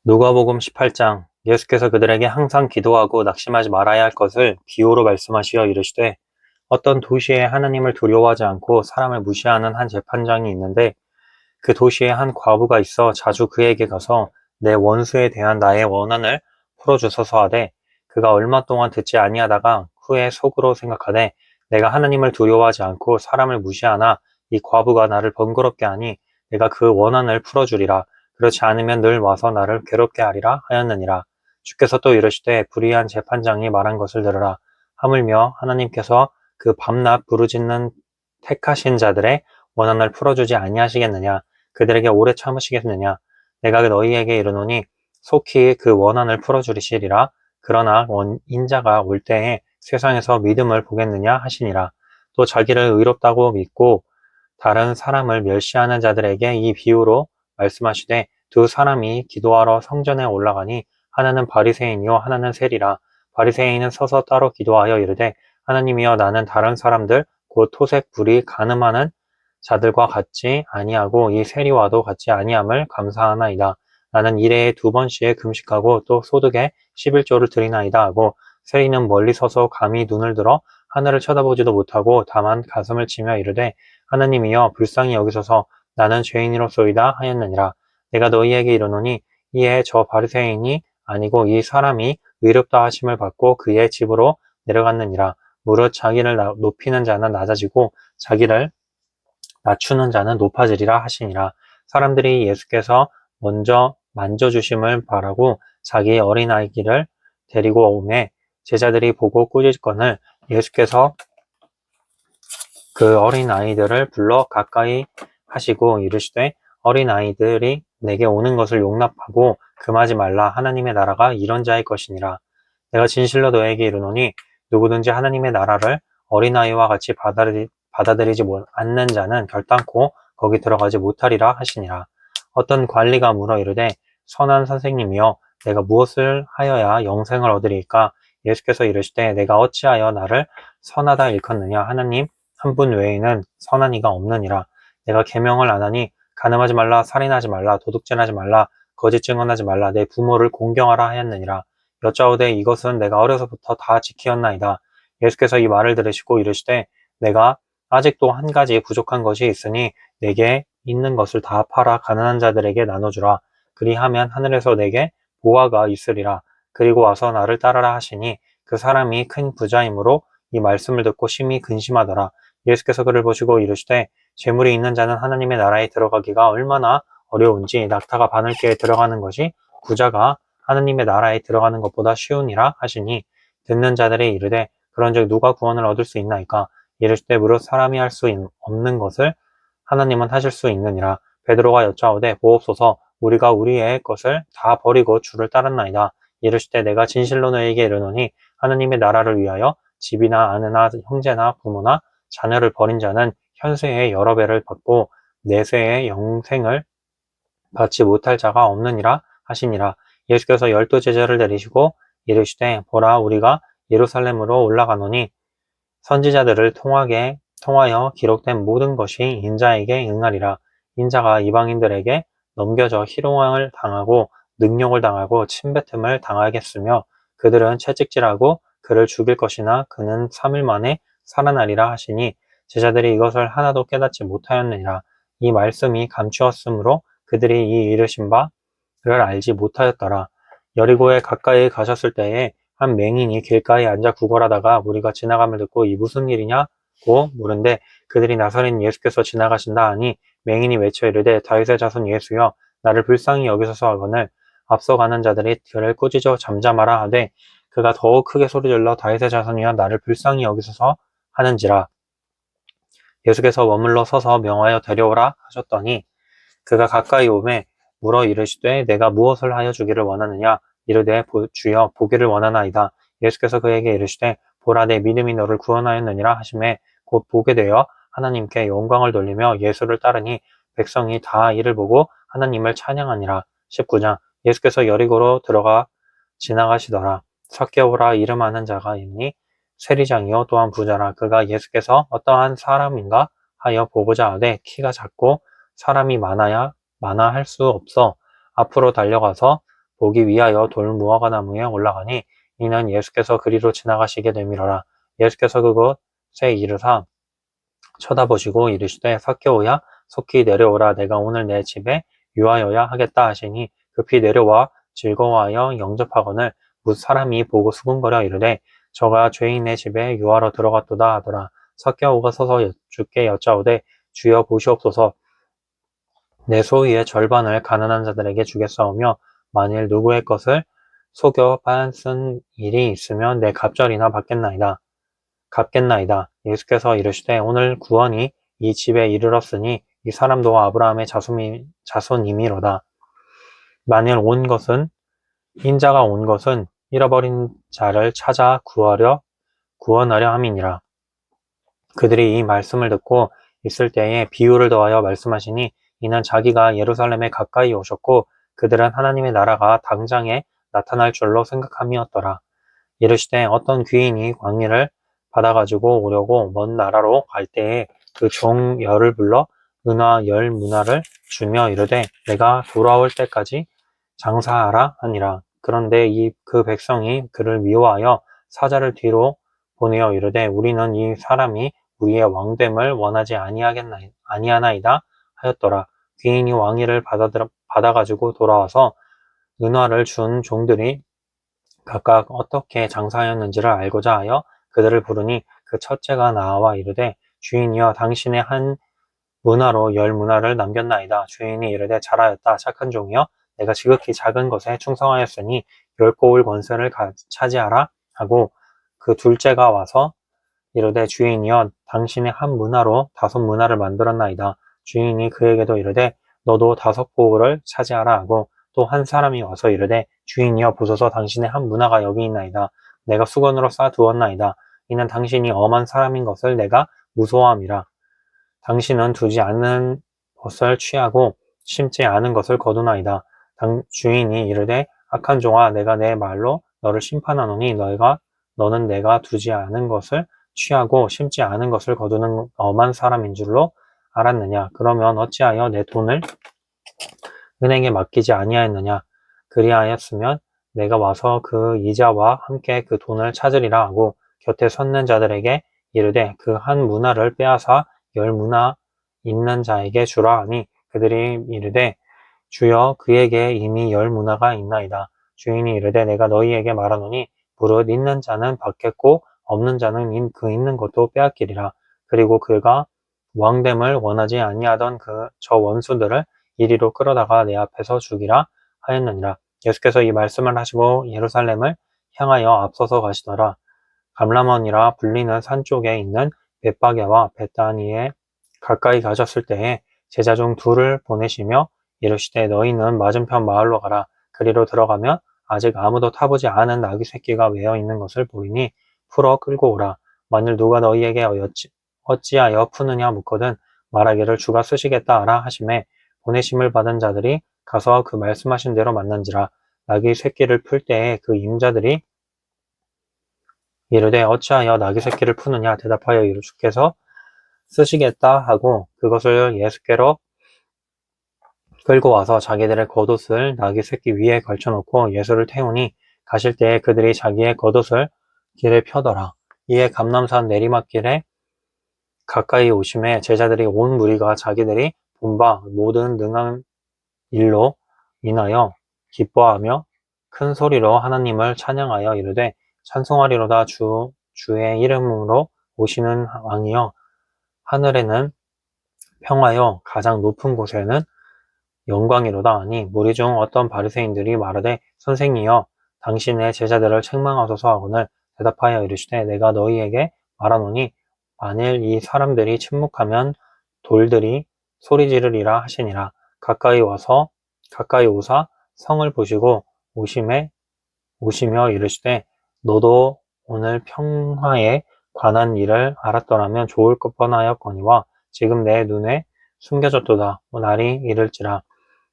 누가복음 18장 예수께서 그들에게 항상 기도하고 낙심하지 말아야 할 것을 비유로 말씀하시어 이르시되 어떤 도시에 하나님을 두려워하지 않고 사람을 무시하는 한 재판장이 있는데 그 도시에 한 과부가 있어 자주 그에게 가서 내 원수에 대한 나의 원한을 풀어주소서 하되 그가 얼마 동안 듣지 아니하다가 후에 속으로 생각하되 내가 하나님을 두려워하지 않고 사람을 무시하나 이 과부가 나를 번거롭게 하니 내가 그 원한을 풀어주리라. 그렇지 않으면 늘 와서 나를 괴롭게 하리라 하였느니라. 주께서 또 이르시되 불의한 재판장이 말한 것을 들으라. 하물며 하나님께서 그 밤낮 부르짖는 택하신 자들의 원한을 풀어주지 아니하시겠느냐. 그들에게 오래 참으시겠느냐. 내가 너희에게 이르노니 속히 그 원한을 풀어주시리라. 그러나 인자가 올 때에 세상에서 믿음을 보겠느냐 하시니라. 또 자기를 의롭다고 믿고 다른 사람을 멸시하는 자들에게 이 비유로 말씀하시되 두 사람이 기도하러 성전에 올라가니 하나는 바리새인이요 하나는 세리라. 바리새인은 서서 따로 기도하여 이르되 하나님이여 나는 다른 사람들 곧 토색 불이 간음하는 자들과 같지 아니하고 이 세리와도 같지 아니함을 감사하나이다. 나는 일해에 2번씩 금식하고 또 소득에 11조를 드리나이다 하고 세리는 멀리 서서 감히 눈을 들어 하늘을 쳐다보지도 못하고 다만 가슴을 치며 이르되 하나님이여 불쌍히 여기소서 나는 죄인이로소이다 하였느니라. 내가 너희에게 이르노니 이에 저 바리새인이 아니고 이 사람이 의롭다 하심을 받고 그의 집으로 내려갔느니라. 무릇 자기를 높이는 자는 낮아지고 자기를 낮추는 자는 높아지리라 하시니라. 사람들이 예수께서 먼저 만져주심을 바라고 자기의 어린아이를 데리고 오매 제자들이 보고 꾸짖거늘 예수께서 그 어린아이들을 불러 가까이 하시고 이르시되 어린아이들이 내게 오는 것을 용납하고 금하지 말라. 하나님의 나라가 이런 자의 것이니라. 내가 진실로 너에게 이르노니 누구든지 하나님의 나라를 어린아이와 같이 받아들이지 않는 자는 결단코 거기 들어가지 못하리라 하시니라. 어떤 관리가 물어 이르되 선한 선생님이여 내가 무엇을 하여야 영생을 얻으리까? 예수께서 이르시되 내가 어찌하여 나를 선하다 일컫느냐? 하나님 한 분 외에는 선한 이가 없느니라. 내가 계명을 안 하니 간음하지 말라, 살인하지 말라, 도둑질하지 말라, 거짓 증언하지 말라, 내 부모를 공경하라 하였느니라. 여짜오되 이것은 내가 어려서부터 다 지키었나이다. 예수께서 이 말을 들으시고 이르시되 내가 아직도 한 가지 부족한 것이 있으니 내게 있는 것을 다 팔아 가난한 자들에게 나눠주라. 그리하면 하늘에서 내게 보화가 있으리라. 그리고 와서 나를 따르라 하시니 그 사람이 큰 부자이므로 이 말씀을 듣고 심히 근심하더라. 예수께서 그를 보시고 이르시되 재물이 있는 자는 하나님의 나라에 들어가기가 얼마나 어려운지 낙타가 바늘개에 들어가는 것이 부자가 하나님의 나라에 들어가는 것보다 쉬우니라 하시니 듣는 자들이 이르되 그런즉 누가 구원을 얻을 수 있나이까? 이르시되 무릇 사람이 할 수 없는 것을 하나님은 하실 수 있느니라. 베드로가 여짜오되 보옵소서 우리가 우리의 것을 다 버리고 주를 따랐나이다. 이르시되 내가 진실로 너에게 이르노니 하나님의 나라를 위하여 집이나 아내나 형제나 부모나 자녀를 버린 자는 현세에 여러 배를 받고 내세에 영생을 받지 못할 자가 없느니라 하시니라. 예수께서 12제자를 데리시고 이르시되 보라 우리가 예루살렘으로 올라가노니 선지자들을 통하여 기록된 모든 것이 인자에게 응하리라. 인자가 이방인들에게 넘겨져 희롱을 당하고 능욕을 당하고 침뱉음을 당하겠으며 그들은 채찍질하고 그를 죽일 것이나 그는 3일 만에 살아나리라 하시니 제자들이 이것을 하나도 깨닫지 못하였느니라. 이 말씀이 감추었으므로 그들이 이 이르신 바를 알지 못하였더라. 여리고에 가까이 가셨을 때에 한 맹인이 길가에 앉아 구걸하다가 우리가 지나감을 듣고 이 무슨 일이냐고 물은데 그들이 나사렛 예수께서 지나가신다 하니 맹인이 외쳐 이르되 다윗의 자손 예수여 나를 불쌍히 여기소서 하거늘 앞서가는 자들이 그를 꾸짖어 잠잠하라 하되 그가 더욱 크게 소리질러 다윗의 자손이여 나를 불쌍히 여기소서 하는지라. 예수께서 머물러 서서 명하여 데려오라 하셨더니 그가 가까이 오매 물어 이르시되 내가 무엇을 하여 주기를 원하느냐? 이르되 주여 보기를 원하나이다. 예수께서 그에게 이르시되 보라 내 믿음이 너를 구원하였느니라 하시매 곧 보게 되어 하나님께 영광을 돌리며 예수를 따르니 백성이 다 이를 보고 하나님을 찬양하니라. 19장 예수께서 여리고로 들어가 지나가시더라. 삭개오라 이름하는 자가 있니 세리장이요 또한 부자라. 그가 예수께서 어떠한 사람인가 하여 보고자 하되 키가 작고 사람이 많아 할 수 없어 앞으로 달려가서 보기 위하여 돌무화과나무에 올라가니 이는 예수께서 그리로 지나가시게 되밀어라. 예수께서 그곳에 이르사 쳐다보시고 이르시되 삭개오야 속히 내려오라. 내가 오늘 내 집에 유하여야 하겠다 하시니 급히 내려와 즐거워하여 영접하거늘 뭇 사람이 보고 수군거려 이르되 저가 죄인의 집에 유하러 들어갔도다 하더라. 삭개오가 서서 주께 여짜오되 주여 보시옵소서. 내 소유의 절반을 가난한 자들에게 주겠사오며 만일 누구의 것을 속여 빤쓴 일이 있으면 내 갑절이나 갚겠나이다. 예수께서 이르시되 오늘 구원이 이 집에 이르렀으니 이 사람도 아브라함의 자손이미로다. 만일 인자가 온 것은 잃어버린 자를 찾아 구원하려 함이니라. 그들이 이 말씀을 듣고 있을 때에 비유를 더하여 말씀하시니 이는 자기가 예루살렘에 가까이 오셨고 그들은 하나님의 나라가 당장에 나타날 줄로 생각함이었더라. 이르시되 어떤 귀인이 광의를 받아가지고 오려고 먼 나라로 갈 때에 그 종 열을 불러 은화 10문화를 주며 이르되 내가 돌아올 때까지 장사하라 하니라. 그런데 그 백성이 그를 미워하여 사자를 뒤로 보내어 이르되 우리는 이 사람이 우리의 왕됨을 원하지 아니하나이다 하였더라. 귀인이 왕위를 받아가지고 돌아와서 은화를 준 종들이 각각 어떻게 장사하였는지를 알고자 하여 그들을 부르니 그 첫째가 나와 이르되 주인이여 당신의 한 문화로 10문화를 남겼나이다. 주인이 이르되 잘하였다. 착한 종이여 내가 지극히 작은 것에 충성하였으니 10고을 권세를 차지하라 하고 그 둘째가 와서 이르되 주인이여 당신의 한 문화로 5문화를 만들었나이다. 주인이 그에게도 이르되 너도 5고을을 차지하라 하고 또 한 사람이 와서 이르되 주인이여 보소서 당신의 한 문화가 여기 있나이다. 내가 수건으로 싸두었나이다. 이는 당신이 엄한 사람인 것을 내가 무서워함이라. 당신은 두지 않는 것을 취하고 심지 않은 것을 거두나이다. 주인이 이르되 악한 종아 내가 내 말로 너를 심판하노니 너는 내가 두지 않은 것을 취하고 심지 않은 것을 거두는 엄한 사람인 줄로 알았느냐. 그러면 어찌하여 내 돈을 은행에 맡기지 아니하였느냐. 그리하였으면 내가 와서 그 이자와 함께 그 돈을 찾으리라 하고 곁에 섰는 자들에게 이르되 그 한 문화를 빼앗아 10문화 있는 자에게 주라 하니 그들이 이르되 주여 그에게 이미 10문화가 있나이다. 주인이 이르되 내가 너희에게 말하노니 무릇 있는 자는 받겠고 없는 자는 그 있는 것도 빼앗기리라. 그리고 그가 왕됨을 원하지 아니하던 저 원수들을 이리로 끌어다가 내 앞에서 죽이라 하였느니라. 예수께서 이 말씀을 하시고 예루살렘을 향하여 앞서서 가시더라. 감람원이라 불리는 산 쪽에 있는 벳바게와 베다니에 가까이 가셨을 때에 제자 중 2을 보내시며 이르시되 너희는 맞은편 마을로 가라. 그리로 들어가면 아직 아무도 타보지 않은 나귀 새끼가 외어 있는 것을 보이니 풀어 끌고 오라. 만일 누가 너희에게 어찌하여 푸느냐 묻거든 말하기를 주가 쓰시겠다 하라 하시매 보내심을 받은 자들이 가서 그 말씀하신 대로 만난지라. 나귀 새끼를 풀 때에 그 임자들이 이르되 어찌하여 나귀 새끼를 푸느냐 대답하여 이르 주께서 쓰시겠다 하고 그것을 예수께로 끌고 와서 자기들의 겉옷을 나귀 새끼 위에 걸쳐놓고 예수를 태우니 가실 때에 그들이 자기의 겉옷을 길에 펴더라. 이에 감람산 내리막길에 가까이 오심에 제자들이 온 무리가 자기들이 본 바 모든 능한 일로 인하여 기뻐하며 큰 소리로 하나님을 찬양하여 이르되 찬송하리로다. 주의 이름으로 오시는 왕이여 하늘에는 평화여 가장 높은 곳에는 영광이로다 하니 무리 중 어떤 바리새인들이 말하되 선생이여 당신의 제자들을 책망하소서 하거늘 대답하여 이르시되 내가 너희에게 말하노니 만일 이 사람들이 침묵하면 돌들이 소리 지르리라 하시니라. 가까이 오사 성을 보시고 오시며 이르시되 너도 오늘 평화에 관한 일을 알았더라면 좋을 것 뻔하였거니와 지금 내 눈에 숨겨졌도다. 날이 이를지라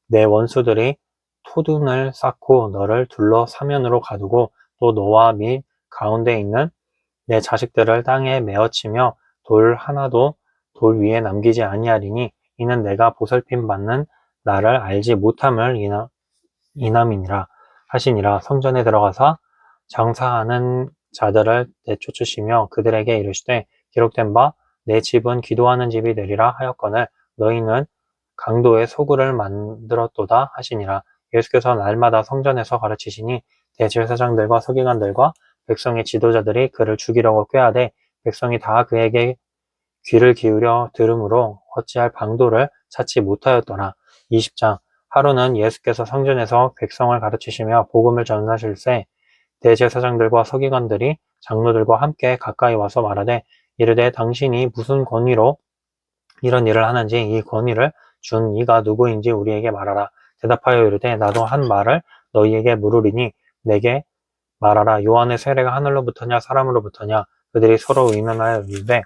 내 원수들이 토둔을 쌓고 너를 둘러 사면으로 가두고 또 너와 및 가운데 있는 내 자식들을 땅에 메어치며 돌 하나도 돌 위에 남기지 아니하리니 이는 내가 보살핌 받는 나를 알지 못함을 인함이니라. 하시니라. 성전에 들어가사 장사하는 자들을 내쫓으시며 그들에게 이르시되 기록된 바 내 집은 기도하는 집이 되리라 하였거늘 너희는 강도의 소굴을 만들었도다 하시니라. 예수께서 날마다 성전에서 가르치시니 대제사장들과 서기관들과 백성의 지도자들이 그를 죽이려고 꾀하되 백성이 다 그에게 귀를 기울여 들으므로 어찌할 방도를 찾지 못하였더라. 20장 하루는 예수께서 성전에서 백성을 가르치시며 복음을 전하실세 대제사장들과 서기관들이 장로들과 함께 가까이 와서 말하되 이르되 당신이 무슨 권위로 이런 일을 하는지 이 권위를 준 이가 누구인지 우리에게 말하라. 대답하여 이르되 나도 한 말을 너희에게 물으리니 내게 말하라. 요한의 세례가 하늘로부터냐 사람으로부터냐 그들이 서로 의논하여 이르되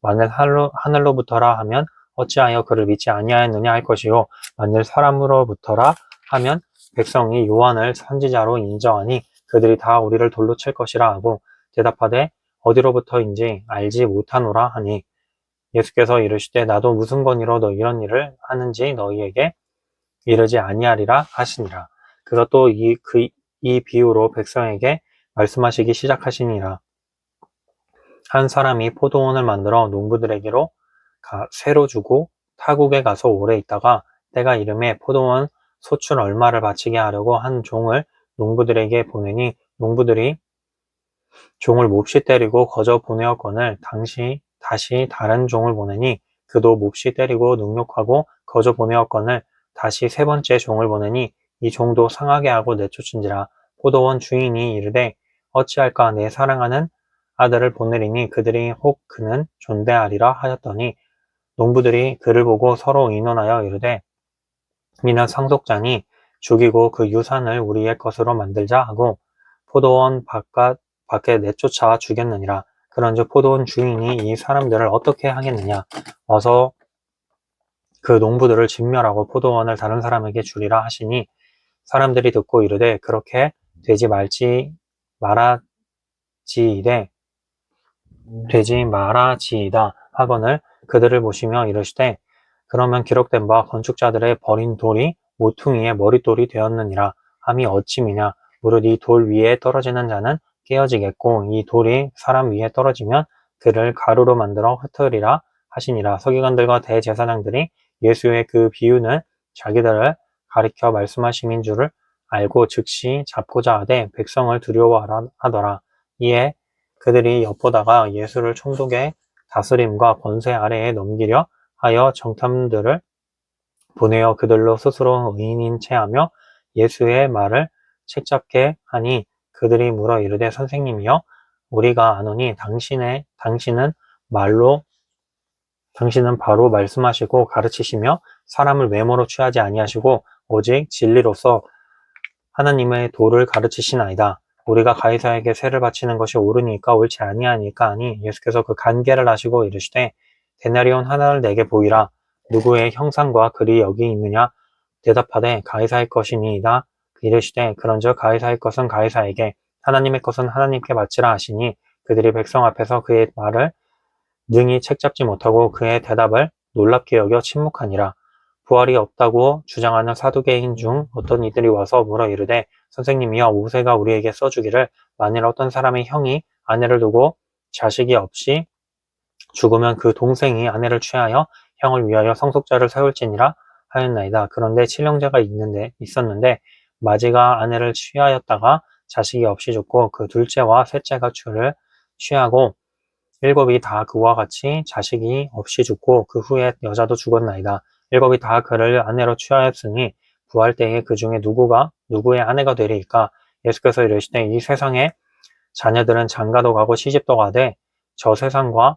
만일 하늘로부터라 하면 어찌하여 그를 믿지 아니하였느냐 할 것이요 만일 사람으로부터라 하면 백성이 요한을 선지자로 인정하니 그들이 다 우리를 돌로 칠 것이라 하고 대답하되 어디로부터인지 알지 못하노라 하니 예수께서 이르시되 나도 무슨 권위로 너 이런 일을 하는지 너희에게 이르지 아니하리라 하시니라. 그것도 이 비유로 백성에게 말씀하시기 시작하시니라. 한 사람이 포도원을 만들어 농부들에게로 쇠로 주고 타국에 가서 오래 있다가 때가 이름에 포도원 소출 얼마를 바치게 하려고 한 종을 농부들에게 보내니 농부들이 종을 몹시 때리고 거저 보내었거늘 다시 다른 종을 보내니 그도 몹시 때리고 능욕하고 거저 보내었거늘 다시 세 번째 종을 보내니 이 종도 상하게 하고 내쫓은지라. 포도원 주인이 이르되 어찌할까 내 사랑하는 아들을 보내리니 그들이 혹 그는 존대하리라 하였더니 농부들이 그를 보고 서로 의논하여 이르되 이는 상속자니 죽이고 그 유산을 우리의 것으로 만들자 하고 포도원 밖에 내쫓아 죽였느니라. 그런즉 포도원 주인이 이 사람들을 어떻게 하겠느냐 와서 그 농부들을 진멸하고 포도원을 다른 사람에게 주리라 하시니 사람들이 듣고 이르되 그렇게 되지 말아지이다 하거늘 그들을 보시며 이르시되 그러면 기록된 바 건축자들의 버린 돌이 모퉁이의 머릿돌이 되었느니라 함이 어찌미냐 무릇 이 돌 위에 떨어지는 자는 깨어지겠고 이 돌이 사람 위에 떨어지면 그를 가루로 만들어 흩으리라 하시니라. 서기관들과 대제사장들이 예수의 그 비유는 자기들을 가리켜 말씀하심인 줄을 알고 즉시 잡고자 하되 백성을 두려워하더라. 이에 그들이 엿보다가 예수를 총독의 다스림과 권세 아래에 넘기려 하여 정탐들을 보내어 그들로 스스로 의인인 체하며 예수의 말을 책잡게 하니 그들이 물어 이르되 선생님이여 우리가 아노니 당신은 바로 말씀하시고 가르치시며 사람을 외모로 취하지 아니하시고 오직 진리로서 하나님의 도를 가르치시나이다. 우리가 가이사에게 세를 바치는 것이 옳으니까 옳지 아니하니까 하니 예수께서 그 간계를 하시고 이르시되 데나리온 하나를 내게 보이라. 누구의 형상과 글이 여기 있느냐? 대답하되 가이사의 것이니이다. 이르시되 그런즉 가이사의 것은 가이사에게 하나님의 것은 하나님께 바치라 하시니 그들이 백성 앞에서 그의 말을 능히 책잡지 못하고 그의 대답을 놀랍게 여겨 침묵하니라. 부활이 없다고 주장하는 사두개인 중 어떤 이들이 와서 물어 이르되 선생님이여 모세가 우리에게 써주기를 만일 어떤 사람의 형이 아내를 두고 자식이 없이 죽으면 그 동생이 아내를 취하여 형을 위하여 성속자를 세울지니라 하였나이다. 그런데 칠형제가 있었는데 마지가 아내를 취하였다가 자식이 없이 죽고 그 둘째와 셋째가 주를 취하고 일곱이 다 그와 같이 자식이 없이 죽고 그 후에 여자도 죽었나이다. 일곱이 다 그를 아내로 취하였으니 부활 때에 그 중에 누구의 아내가 되리이까? 예수께서 이르시되 이 세상의 자녀들은 장가도 가고 시집도 가되 저 세상과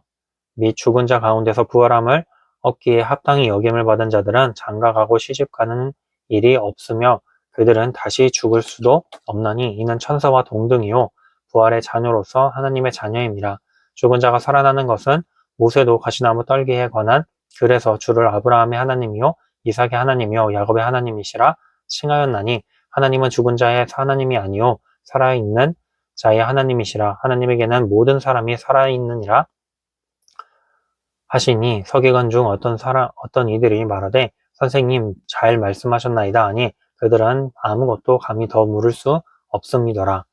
및 죽은 자 가운데서 부활함을 얻기에 합당히 여김을 받은 자들은 장가 가고 시집 가는 일이 없으며 그들은 다시 죽을 수도 없나니 이는 천사와 동등이요 부활의 자녀로서 하나님의 자녀임이라. 죽은 자가 살아나는 것은 모세도 가시나무 떨기에 관한 그래서 주를 아브라함의 하나님이요 이삭의 하나님이요 야곱의 하나님이시라 칭하였나니 하나님은 죽은 자의 하나님이 아니요 살아있는 자의 하나님이시라. 하나님에게는 모든 사람이 살아있느니라 하시니 서기관 중 어떤 이들이 말하되 선생님 잘 말씀하셨나이다 하니 그들은 아무것도 감히 더 물을 수 없음이더라.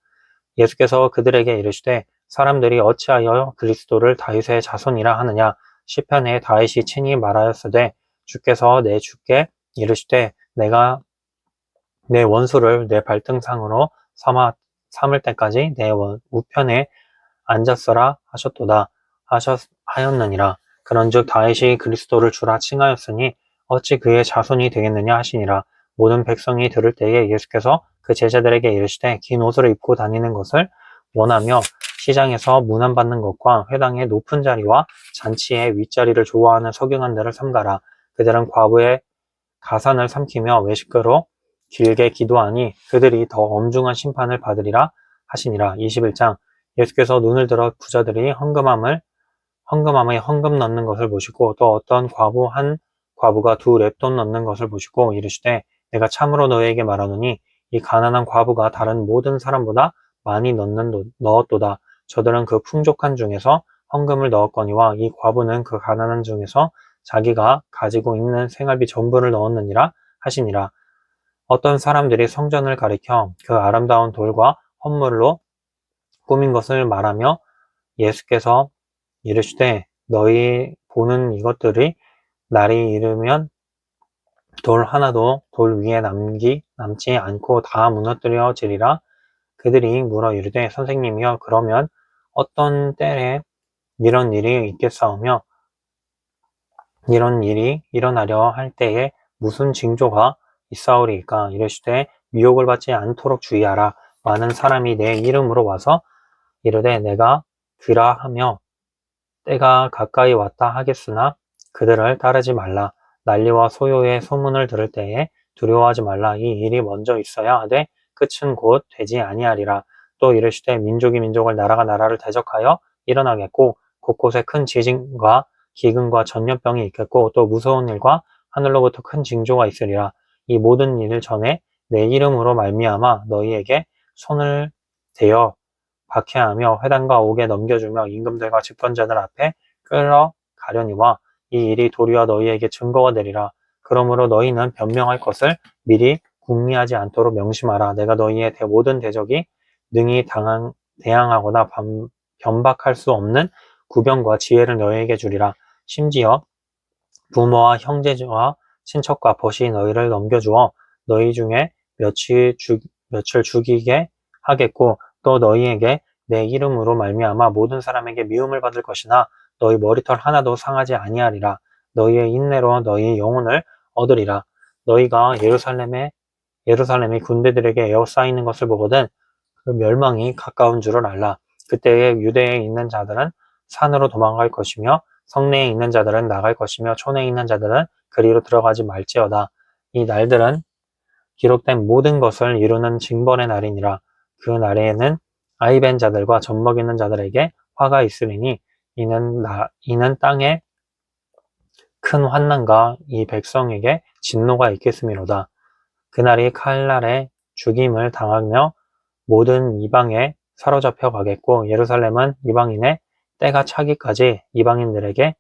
예수께서 그들에게 이르시되 사람들이 어찌하여 그리스도를 다윗의 자손이라 하느냐. 시편에 다윗이 친히 말하였으되 주께서 내 주께 이르시되 내가 내 원수를 내 발등상으로 삼을 때까지 내 우편에 앉았어라 하셨도다 하였느니라. 그런즉 다윗이 그리스도를 주라 칭하였으니 어찌 그의 자손이 되겠느냐 하시니라. 모든 백성이 들을 때에 예수께서 그 제자들에게 이르시되 긴 옷을 입고 다니는 것을 원하며 시장에서 문안받는 것과 회당의 높은 자리와 잔치의 윗자리를 좋아하는 서기관들을 삼가라. 그들은 과부의 가산을 삼키며 외식거로 길게 기도하니 그들이 더 엄중한 심판을 받으리라 하시니라. 21장. 예수께서 눈을 들어 부자들이 헌금함에 헌금 넣는 것을 보시고 또 어떤 한 과부가 2렙돈 넣는 것을 보시고 이르시되 내가 참으로 너희에게 말하노니 이 가난한 과부가 다른 모든 사람보다 많이 넣었도다. 저들은 그 풍족한 중에서 헌금을 넣었거니와 이 과부는 그 가난한 중에서 자기가 가지고 있는 생활비 전부를 넣었느니라 하시니라. 어떤 사람들이 성전을 가리켜 그 아름다운 돌과 헌물로 꾸민 것을 말하며 예수께서 이르시되 너희 보는 이것들이 날이 이르면 돌 하나도 돌 위에 남지 않고 다 무너뜨려지리라. 그들이 물어 이르되 선생님이여 그러면 어떤 때에 이런 일이 있겠사오며 이런 일이 일어나려 할 때에 무슨 징조가 있사오리이까. 이르시되 미혹을 받지 않도록 주의하라. 많은 사람이 내 이름으로 와서 이르되 내가 그라 하며 때가 가까이 왔다 하겠으나 그들을 따르지 말라. 난리와 소요의 소문을 들을 때에 두려워하지 말라. 이 일이 먼저 있어야 하되 끝은 곧 되지 아니하리라. 또 이르시되 민족이 민족을 나라가 나라를 대적하여 일어나겠고 곳곳에 큰 지진과 기근과 전염병이 있겠고 또 무서운 일과 하늘로부터 큰 징조가 있으리라. 이 모든 일을 전에 내 이름으로 말미암아 너희에게 손을 대어 박해하며 회당과 옥에 넘겨주며 임금들과 집권자들 앞에 끌어가려니와 이 일이 도리어 너희에게 증거가 되리라. 그러므로 너희는 변명할 것을 미리 궁리하지 않도록 명심하라. 내가 너희의 모든 대적이 능히 대항하거나 변박할 수 없는 구병과 지혜를 너희에게 주리라. 심지어 부모와 형제와 친척과 벗이 너희를 넘겨주어 너희 중에 며칠 죽이게 하겠고 또 너희에게 내 이름으로 말미암아 모든 사람에게 미움을 받을 것이나 너희 머리털 하나도 상하지 아니하리라. 너희의 인내로 너희 영혼을 얻으리라. 너희가 예루살렘이 군대들에게 에워싸이는 것을 보거든 그 멸망이 가까운 줄을 알라. 그때에 유대에 있는 자들은 산으로 도망갈 것이며 성내에 있는 자들은 나갈 것이며 촌에 있는 자들은 그리로 들어가지 말지어다. 이 날들은 기록된 모든 것을 이루는 징벌의 날이니라. 그 날에는 아이벤 자들과 젖먹이는 자들에게 화가 있으리니 이는 땅에 큰 환난과 이 백성에게 진노가 있겠음이로다. 그날이 칼날에 죽임을 당하며 모든 이방에 사로잡혀 가겠고 예루살렘은 이방인의 때가 차기까지 이방인들에게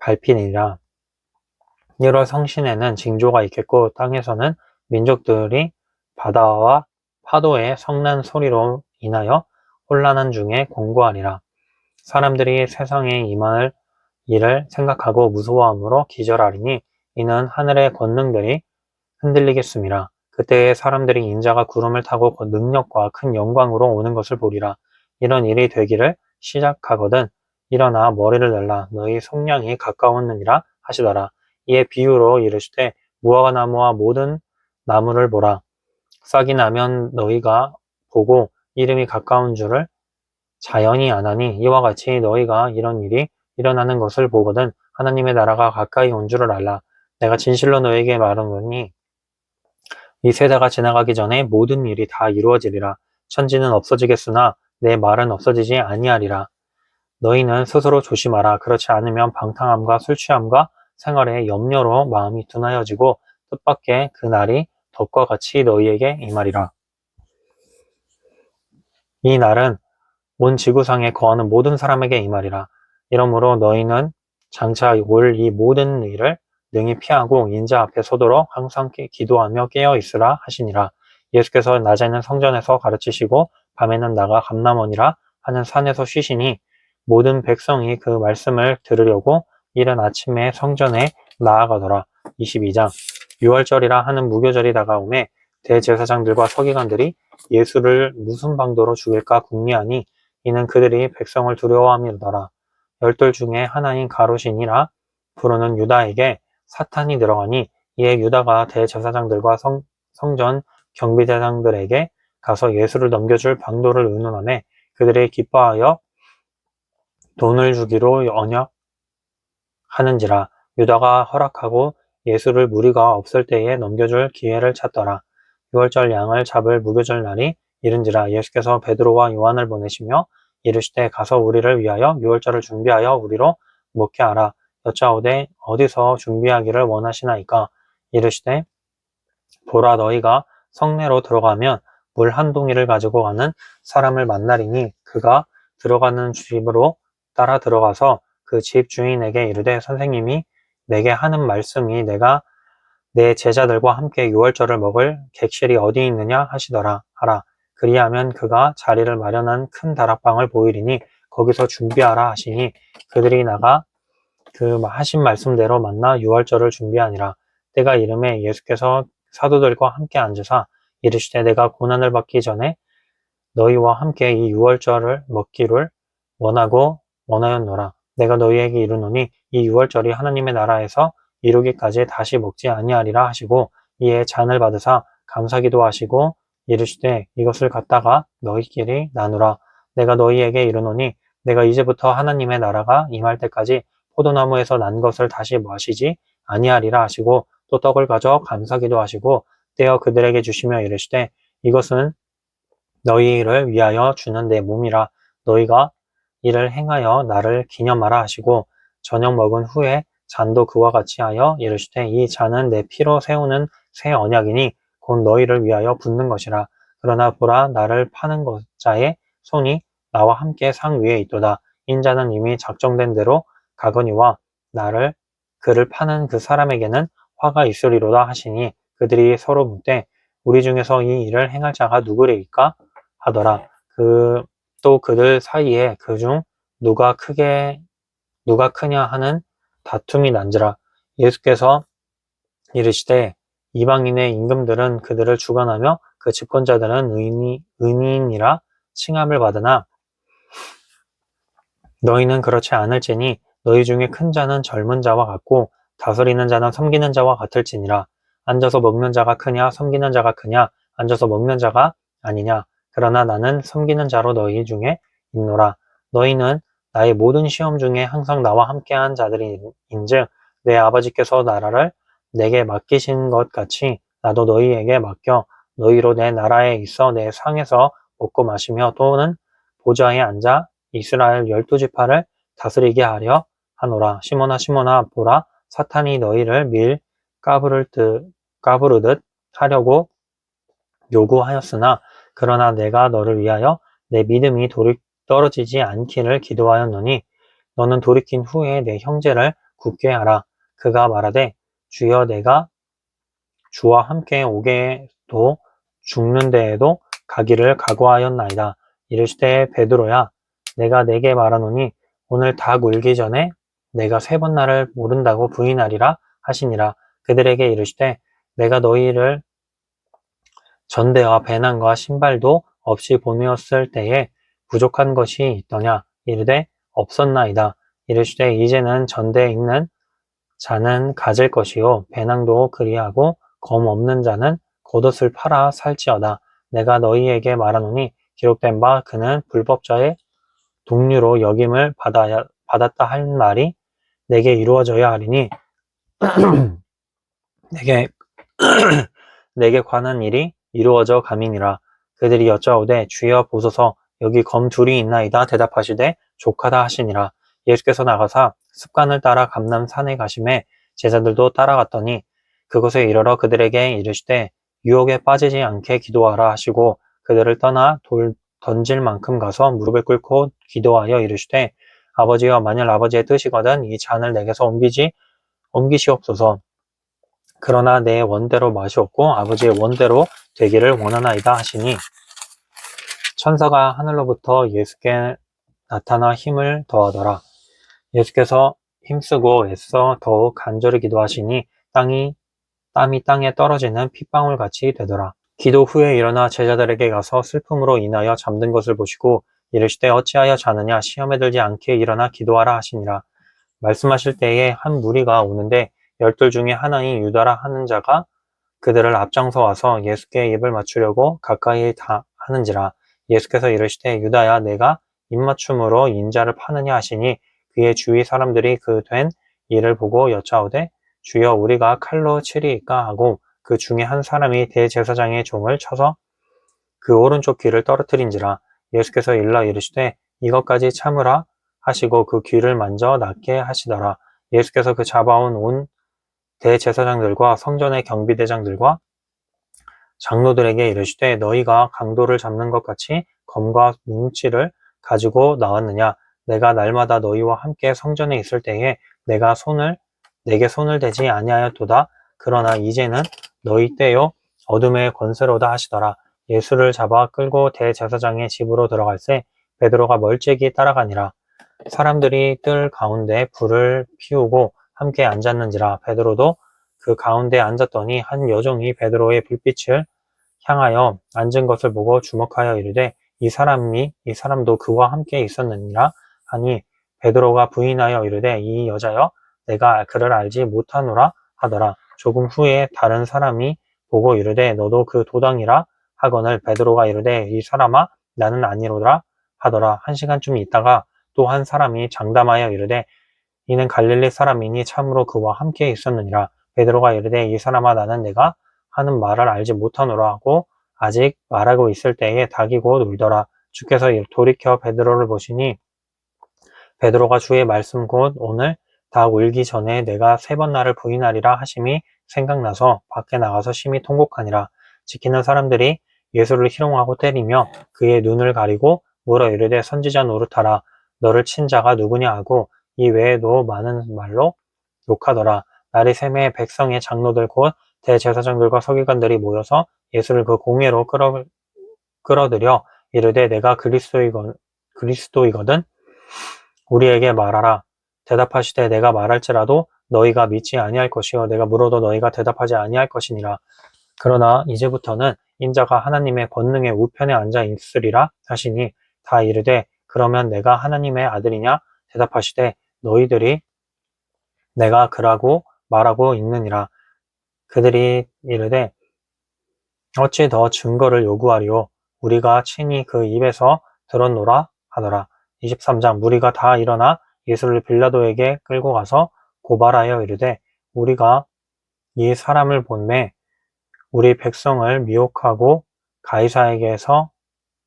밟히니라. 1월 성신에는 징조가 있겠고 땅에서는 민족들이 바다와 파도의 성난 소리로 인하여 혼란한 중에 공고하리라. 사람들이 세상에 임할 일을 생각하고 무서워함으로 기절하리니 이는 하늘의 권능들이 흔들리겠음이라. 그때에 사람들이 인자가 구름을 타고 능력과 큰 영광으로 오는 것을 보리라. 이런 일이 되기를 시작하거든 일어나 머리를 ner라. 너희 속량이 가까웠느니라 하시더라. 이에 비유로 이르시되 무화과나무와 모든 나무를 보라. 싹이 나면 너희가 보고 이름이 가까운 줄을 자연히 아나니 이와 같이 너희가 이런 일이 일어나는 것을 보거든 하나님의 나라가 가까이 온 줄을 알라. 내가 진실로 너희에게 말하노니 이 세대가 지나가기 전에 모든 일이 다 이루어지리라. 천지는 없어지겠으나 내 말은 없어지지 아니하리라. 너희는 스스로 조심하라. 그렇지 않으면 방탕함과 술취함과 생활의 염려로 마음이 둔하여지고 뜻밖의 그 날이 덕과 같이 너희에게 임하리라. 이 날은 온 지구상에 거하는 모든 사람에게 임하리라. 이러므로 너희는 장차 올 이 모든 일을 능히 피하고 인자 앞에 서도록 항상 기도하며 깨어 있으라 하시니라. 예수께서 낮에는 성전에서 가르치시고 밤에는 나가 감람원이라 하는 산에서 쉬시니 모든 백성이 그 말씀을 들으려고 이른 아침에 성전에 나아가더라. 22장. 유월절이라 하는 무교절이 다가오매 대제사장들과 서기관들이 예수를 무슨 방도로 죽일까 궁리하니 이는 그들이 백성을 두려워함이더라. 열둘 중에 하나인 가롯이니라 부르는 유다에게 사탄이 들어가니 이에 유다가 대제사장들과 성전 경비대장들에게 가서 예수를 넘겨줄 방도를 의논하매 그들이 기뻐하여 돈을 주기로 언약하는지라. 유다가 허락하고 예수를 무리가 없을 때에 넘겨줄 기회를 찾더라. 유월절 양을 잡을 무교절 날이 이른지라. 예수께서 베드로와 요한을 보내시며 이르시되 가서 우리를 위하여 유월절을 준비하여 우리로 먹게 하라. 여짜오되 어디서 준비하기를 원하시나이까? 이르시되 보라, 너희가 성내로 들어가면 물 한 동이를 가지고 가는 사람을 만나리니 그가 들어가는 집으로 따라 들어가서 그 집 주인에게 이르되 선생님이 내게 하는 말씀이 내가 내 제자들과 함께 유월절을 먹을 객실이 어디 있느냐 하시더라 하라. 그리하면 그가 자리를 마련한 큰 다락방을 보이리니 거기서 준비하라 하시니 그들이 나가 그 하신 말씀대로 만나 유월절을 준비하니라. 때가 이름에 예수께서 사도들과 함께 앉으사 이르시되 내가 고난을 받기 전에 너희와 함께 이 유월절을 먹기를 원하였노라. 내가 너희에게 이르노니 이 유월절이 하나님의 나라에서 이루기까지 다시 먹지 아니하리라 하시고 이에 잔을 받으사 감사기도 하시고 이르시되 이것을 갖다가 너희끼리 나누라. 내가 너희에게 이르노니 내가 이제부터 하나님의 나라가 임할 때까지 포도나무에서 난 것을 다시 마시지 아니하리라 하시고 또 떡을 가져 감사기도 하시고 떼어 그들에게 주시며 이르시되 이것은 너희를 위하여 주는 내 몸이라. 너희가 이를 행하여 나를 기념하라 하시고 저녁 먹은 후에 잔도 그와 같이 하여 이르시되 이 잔은 내 피로 세우는 새 언약이니 곧 너희를 위하여 붓는 것이라. 그러나 보라, 나를 파는 자의 손이 나와 함께 상 위에 있도다. 인자는 이미 작정된 대로 가거니와 그를 파는 그 사람에게는 화가 있으리로다 하시니 그들이 서로 묻되 우리 중에서 이 일을 행할 자가 누구리이까 하더라. 또 그들 사이에 그중 누가 크냐 하는 다툼이 난지라. 예수께서 이르시되 이방인의 임금들은 그들을 주관하며 그 집권자들은 의인이라 칭함을 받으나 너희는 그렇지 않을지니 너희 중에 큰 자는 젊은 자와 같고 다스리는 자는 섬기는 자와 같을지니라. 앉아서 먹는 자가 크냐 섬기는 자가 크냐? 앉아서 먹는 자가 아니냐? 그러나 나는 섬기는 자로 너희 중에 있노라. 너희는 나의 모든 시험 중에 항상 나와 함께한 자들인즉 내 아버지께서 나라를 내게 맡기신 것 같이 나도 너희에게 맡겨 너희로 내 나라에 있어 내 상에서 먹고 마시며 또는 보좌에 앉아 이스라엘 12지파를 다스리게 하려 하노라. 시몬아 보라, 사탄이 너희를 까부르듯 하려고 요구하였으나 그러나 내가 너를 위하여 내 믿음이 떨어지지 않기를 기도하였노니 너는 돌이킨 후에 내 형제를 굳게 하라. 그가 말하되 주여, 내가 주와 함께 오게도 죽는 데에도 가기를 각오하였나이다. 이르시되 베드로야, 내가 내게 말하노니 오늘 닭 울기 전에 내가 3번 나를 모른다고 부인하리라 하시니라. 그들에게 이르시되 내가 너희를 전대와 배낭과 신발도 없이 보내었을 때에 부족한 것이 있더냐? 이르되 없었나이다. 이르시되 이제는 전대에 있는 자는 가질 것이요 배낭도 그리하고 검 없는 자는 겉옷을 팔아 살지어다. 내가 너희에게 말하노니 기록된 바 그는 불법자의 동류로 여김을 받았다 할 말이 내게 이루어져야 하리니 내게 관한 일이 이루어져 감이니라. 그들이 여짜오되 주여 보소서 여기 검 둘이 있나이다. 대답하시되 족하다 하시니라. 예수께서 나가사 습관을 따라 감람산에 가심에 제자들도 따라갔더니 그곳에 이르러 그들에게 이르시되 유혹에 빠지지 않게 기도하라 하시고 그들을 떠나 돌 던질 만큼 가서 무릎을 꿇고 기도하여 이르시되 아버지여, 만일 아버지의 뜻이거든 이 잔을 내게서 옮기지 옮기시옵소서. 그러나 내 원대로 마시옵고 아버지의 원대로 되기를 원하나이다 하시니 천사가 하늘로부터 예수께 나타나 힘을 더하더라. 예수께서 힘쓰고 애써 더욱 간절히 기도하시니 땀이 땅에 떨어지는 핏방울 같이 되더라. 기도 후에 일어나 제자들에게 가서 슬픔으로 인하여 잠든 것을 보시고 이르시되 어찌하여 자느냐 시험에 들지 않게 일어나 기도하라 하시니라. 말씀하실 때에 한 무리가 오는데 12 중에 하나인 유다라 하는 자가 그들을 앞장서 와서 예수께 입을 맞추려고 가까이 하는지라. 예수께서 이르시되 유다야 내가 입맞춤으로 인자를 파느냐 하시니 그의 주위 사람들이 그 된 일을 보고 여짜오되 주여 우리가 칼로 치리이까 하고 그 중에 한 사람이 대제사장의 종을 쳐서 그 오른쪽 귀를 떨어뜨린지라. 예수께서 일러 이르시되 이것까지 참으라 하시고 그 귀를 만져 낫게 하시더라. 예수께서 그 잡아온 온 대제사장들과 성전의 경비대장들과 장로들에게 이르시되 너희가 강도를 잡는 것 같이 검과 뭉치를 가지고 나왔느냐. 내가 날마다 너희와 함께 성전에 있을 때에 내게 손을 대지 아니하였도다. 그러나 이제는 너희 때요 어둠의 권세로다 하시더라. 예수를 잡아 끌고 대제사장의 집으로 들어갈새 베드로가 멀찍이 따라가니라. 사람들이 뜰 가운데 불을 피우고 함께 앉았는지라. 베드로도 그 가운데 앉았더니 한 여종이 베드로의 불빛을 향하여 앉은 것을 보고 주목하여 이르되 이 사람도 그와 함께 있었느니라 하니 베드로가 부인하여 이르되 이 여자여 내가 그를 알지 못하노라 하더라. 조금 후에 다른 사람이 보고 이르되 너도 그 도당이라 하거늘 베드로가 이르되 이 사람아 나는 아니로라 하더라. 1시간쯤 있다가 또 한 사람이 장담하여 이르되 이는 갈릴리 사람이니 참으로 그와 함께 있었느니라. 베드로가 이르되 이 사람아 나는 내가 하는 말을 알지 못하노라 하고 아직 말하고 있을 때에 닭이 곧 울더라. 주께서 돌이켜 베드로를 보시니 베드로가 주의 말씀 곧 오늘 닭 울기 전에 내가 3번 나를 부인하리라 하심이 생각나서 밖에 나가서 심히 통곡하니라. 지키는 사람들이 예수를 희롱하고 때리며 그의 눈을 가리고 물어 이르되 선지자 노릇하라. 너를 친 자가 누구냐 하고 이 외에도 많은 말로 욕하더라. 날이 새매 백성의 장로들 곧 대제사장들과 서기관들이 모여서 예수를 그 공회로 끌어들여 이르되 내가 그리스도이거든 우리에게 말하라. 대답하시되 내가 말할지라도 너희가 믿지 아니할 것이요 내가 물어도 너희가 대답하지 아니할 것이니라. 그러나 이제부터는 인자가 하나님의 권능의 우편에 앉아 있으리라 하시니 다 이르되 그러면 내가 하나님의 아들이냐 대답하시되 너희들이 내가 그라고 말하고 있느니라. 그들이 이르되 어찌 더 증거를 요구하리요 우리가 친히 그 입에서 들었노라 하더라. 23장 무리가 다 일어나 예수를 빌라도에게 끌고 가서 고발하여 이르되 우리가 이 사람을 본매 우리 백성을 미혹하고 가이사에게서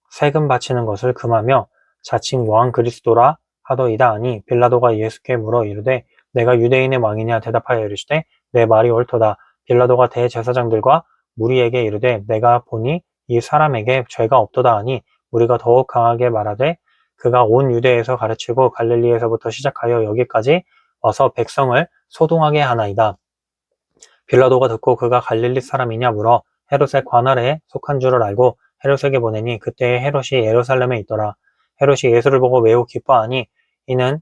세금 바치는 것을 금하며 자칭 왕 그리스도라 하더이다 하니 빌라도가 예수께 물어 이르되 내가 유대인의 왕이냐 대답하여 이르시되 내 말이 옳도다. 빌라도가 대제사장들과 무리에게 이르되 내가 보니 이 사람에게 죄가 없도다 하니 우리가 더욱 강하게 말하되 그가 온 유대에서 가르치고 갈릴리에서부터 시작하여 여기까지 와서 백성을 소동하게 하나이다. 빌라도가 듣고 그가 갈릴리 사람이냐 물어 헤롯의 관할에 속한 줄을 알고 헤롯에게 보내니 그때에 헤롯이 예루살렘에 있더라. 헤롯이 예수를 보고 매우 기뻐하니 이는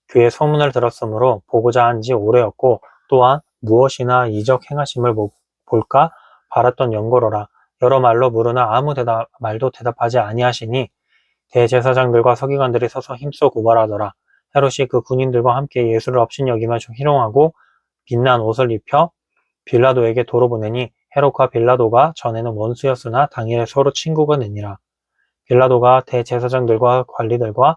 그의 소문을 들었으므로 보고자 한 지 오래였고 또한 무엇이나 이적 행하심을 볼까 바랐던 연고로라. 여러 말로 물으나 아무 말도 대답하지 아니하시니 대제사장들과 서기관들이 서서 힘써 고발하더라. 헤롯이 그 군인들과 함께 예수를 업신여기며 좀 희롱하고 빛난 옷을 입혀 빌라도에게 도로 보내니 헤롯과 빌라도가 전에는 원수였으나 당일에 서로 친구가 되니라. 빌라도가 대제사장들과 관리들과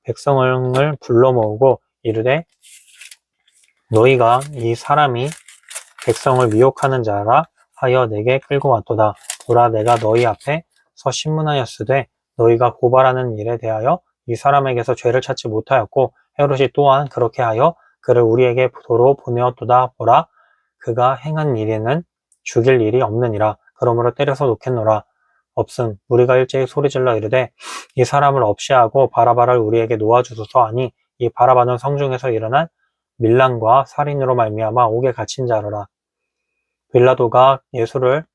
백성을 불러 모으고 이르되 너희가 이 사람이 백성을 미혹하는 자라 하여 내게 끌고 왔도다. 보라 내가 너희 앞에서 신문하였으되 너희가 고발하는 일에 대하여 이 사람에게서 죄를 찾지 못하였고 헤롯이 또한 그렇게 하여 그를 우리에게 도로 보내었도다. 보라 그가 행한 일에는 죽일 일이 없느니라. 그러므로 때려서 놓겠노라. 없음 우리가 일제히 소리질러 이르되 이 사람을 없이하고 바라바를 우리에게 놓아주소서 하니 이 바라바는 성중에서 일어난 밀란과 살인으로 말미암아 옥에 갇힌 자로라. 빌라도가 예수를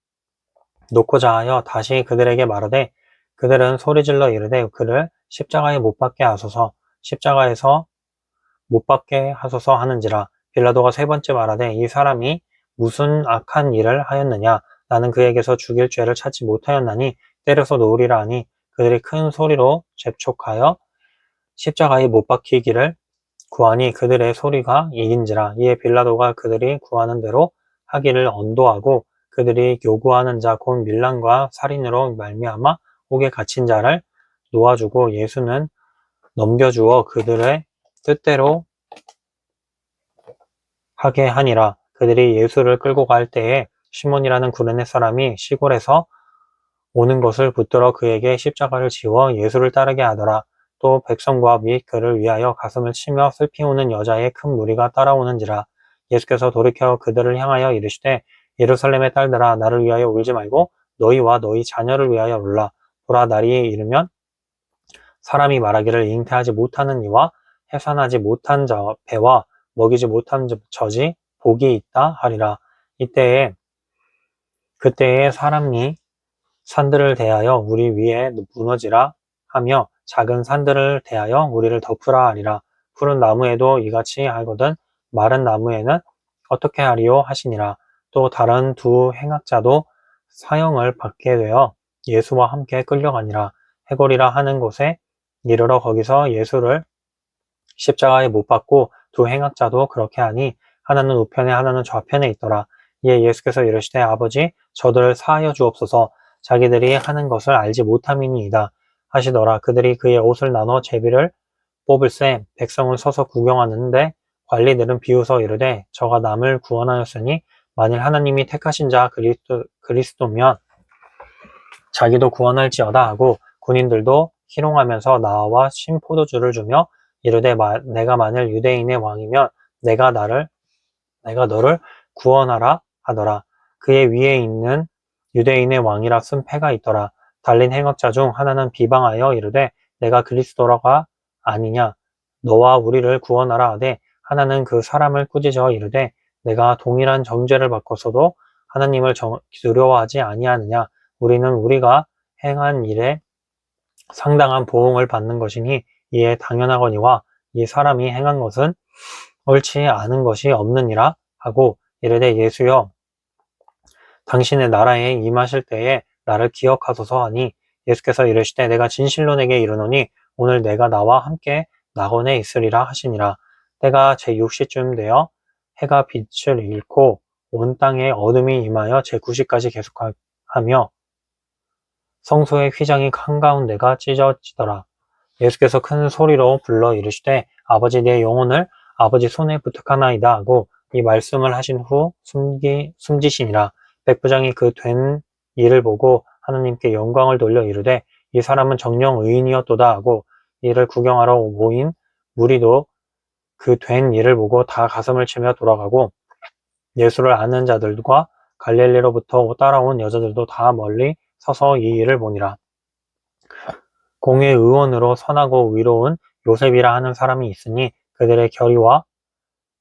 놓고자 하여 다시 그들에게 말하되 그들은 소리질러 이르되 그를 십자가에 못 박게 하소서 십자가에서 못 박게 하소서 하는지라. 빌라도가 세 번째 말하되 이 사람이 무슨 악한 일을 하였느냐 나는 그에게서 죽일 죄를 찾지 못하였나니 때려서 놓으리라 하니 그들이 큰 소리로 재촉하여 십자가에 못 박히기를 구하니 그들의 소리가 이긴지라. 이에 빌라도가 그들이 구하는 대로 하기를 언도하고 그들이 요구하는 자 곧 밀란과 살인으로 말미암아 옥에 갇힌 자를 놓아주고 예수는 넘겨주어 그들의 뜻대로 하게 하니라. 그들이 예수를 끌고 갈 때에 시몬이라는 구레네 사람이 시골에서 오는 것을 붙들어 그에게 십자가를 지워 예수를 따르게 하더라. 또 백성과 및 그를 위하여 가슴을 치며 슬피 우는 여자의 큰 무리가 따라오는지라. 예수께서 돌이켜 그들을 향하여 이르시되 예루살렘의 딸들아 나를 위하여 울지 말고 너희와 너희 자녀를 위하여 울라. 보라 날이 이르면 사람이 말하기를 잉태하지 못하는 이와 해산하지 못한 배와 먹이지 못한 젖이 복이 있다 하리라. 그때에 사람이 산들을 대하여 우리 위에 무너지라 하며 작은 산들을 대하여 우리를 덮으라 하리라. 푸른 나무에도 이같이 하거든 마른 나무에는 어떻게 하리요 하시니라. 또 다른 두 행악자도 사형을 받게 되어 예수와 함께 끌려가니라. 해골이라 하는 곳에 이르러 거기서 예수를 십자가에 못 박고 두 행악자도 그렇게 하니 하나는 우편에 하나는 좌편에 있더라. 이에 예수께서 이르시되 아버지 저들을 사하여 주옵소서 자기들이 하는 것을 알지 못함이니이다 하시더라. 그들이 그의 옷을 나눠 제비를 뽑을새 백성은 서서 구경하는데 관리들은 비웃어 이르되 저가 남을 구원하였으니 만일 하나님이 택하신 자 그리스도면 자기도 구원할지어다 하고 군인들도 희롱하면서 나와 신포도주를 주며 이르되 내가 만일 유대인의 왕이면 내가 너를 구원하라 하더라. 그의 위에 있는 유대인의 왕이라 쓴 패가 있더라. 달린 행악자 중 하나는 비방하여 이르되 내가 그리스도가 아니냐 너와 우리를 구원하라 하되 하나는 그 사람을 꾸짖어 이르되 내가 동일한 정죄를 받고서도 하나님을 두려워하지 아니하느냐 우리는 우리가 행한 일에 상당한 보응을 받는 것이니 이에 당연하거니와 이 사람이 행한 것은 옳지 않은 것이 없느니라 하고 이르되 예수여 당신의 나라에 임하실 때에 나를 기억하소서 하니 예수께서 이르시되 내가 진실로 내게 이르노니 오늘 내가 나와 함께 낙원에 있으리라 하시니라. 때가 제6시쯤 되어 해가 빛을 잃고 온 땅에 어둠이 임하여 제9시까지 계속하며 성소의 휘장이 한가운데가 찢어지더라. 예수께서 큰 소리로 불러 이르시되 아버지 내 영혼을 아버지 손에 부탁하나이다 하고 이 말씀을 하신 후 숨지시니라. 백부장이 그 된 일을 보고 하나님께 영광을 돌려 이르되 이 사람은 정녕 의인이었도다 하고 이를 구경하러 모인 무리도 그 된 일을 보고 다 가슴을 치며 돌아가고 예수를 아는 자들과 갈릴리로부터 따라온 여자들도 다 멀리 서서 이 일을 보니라. 공회 의원으로 선하고 의로운 요셉이라 하는 사람이 있으니 그들의 결의와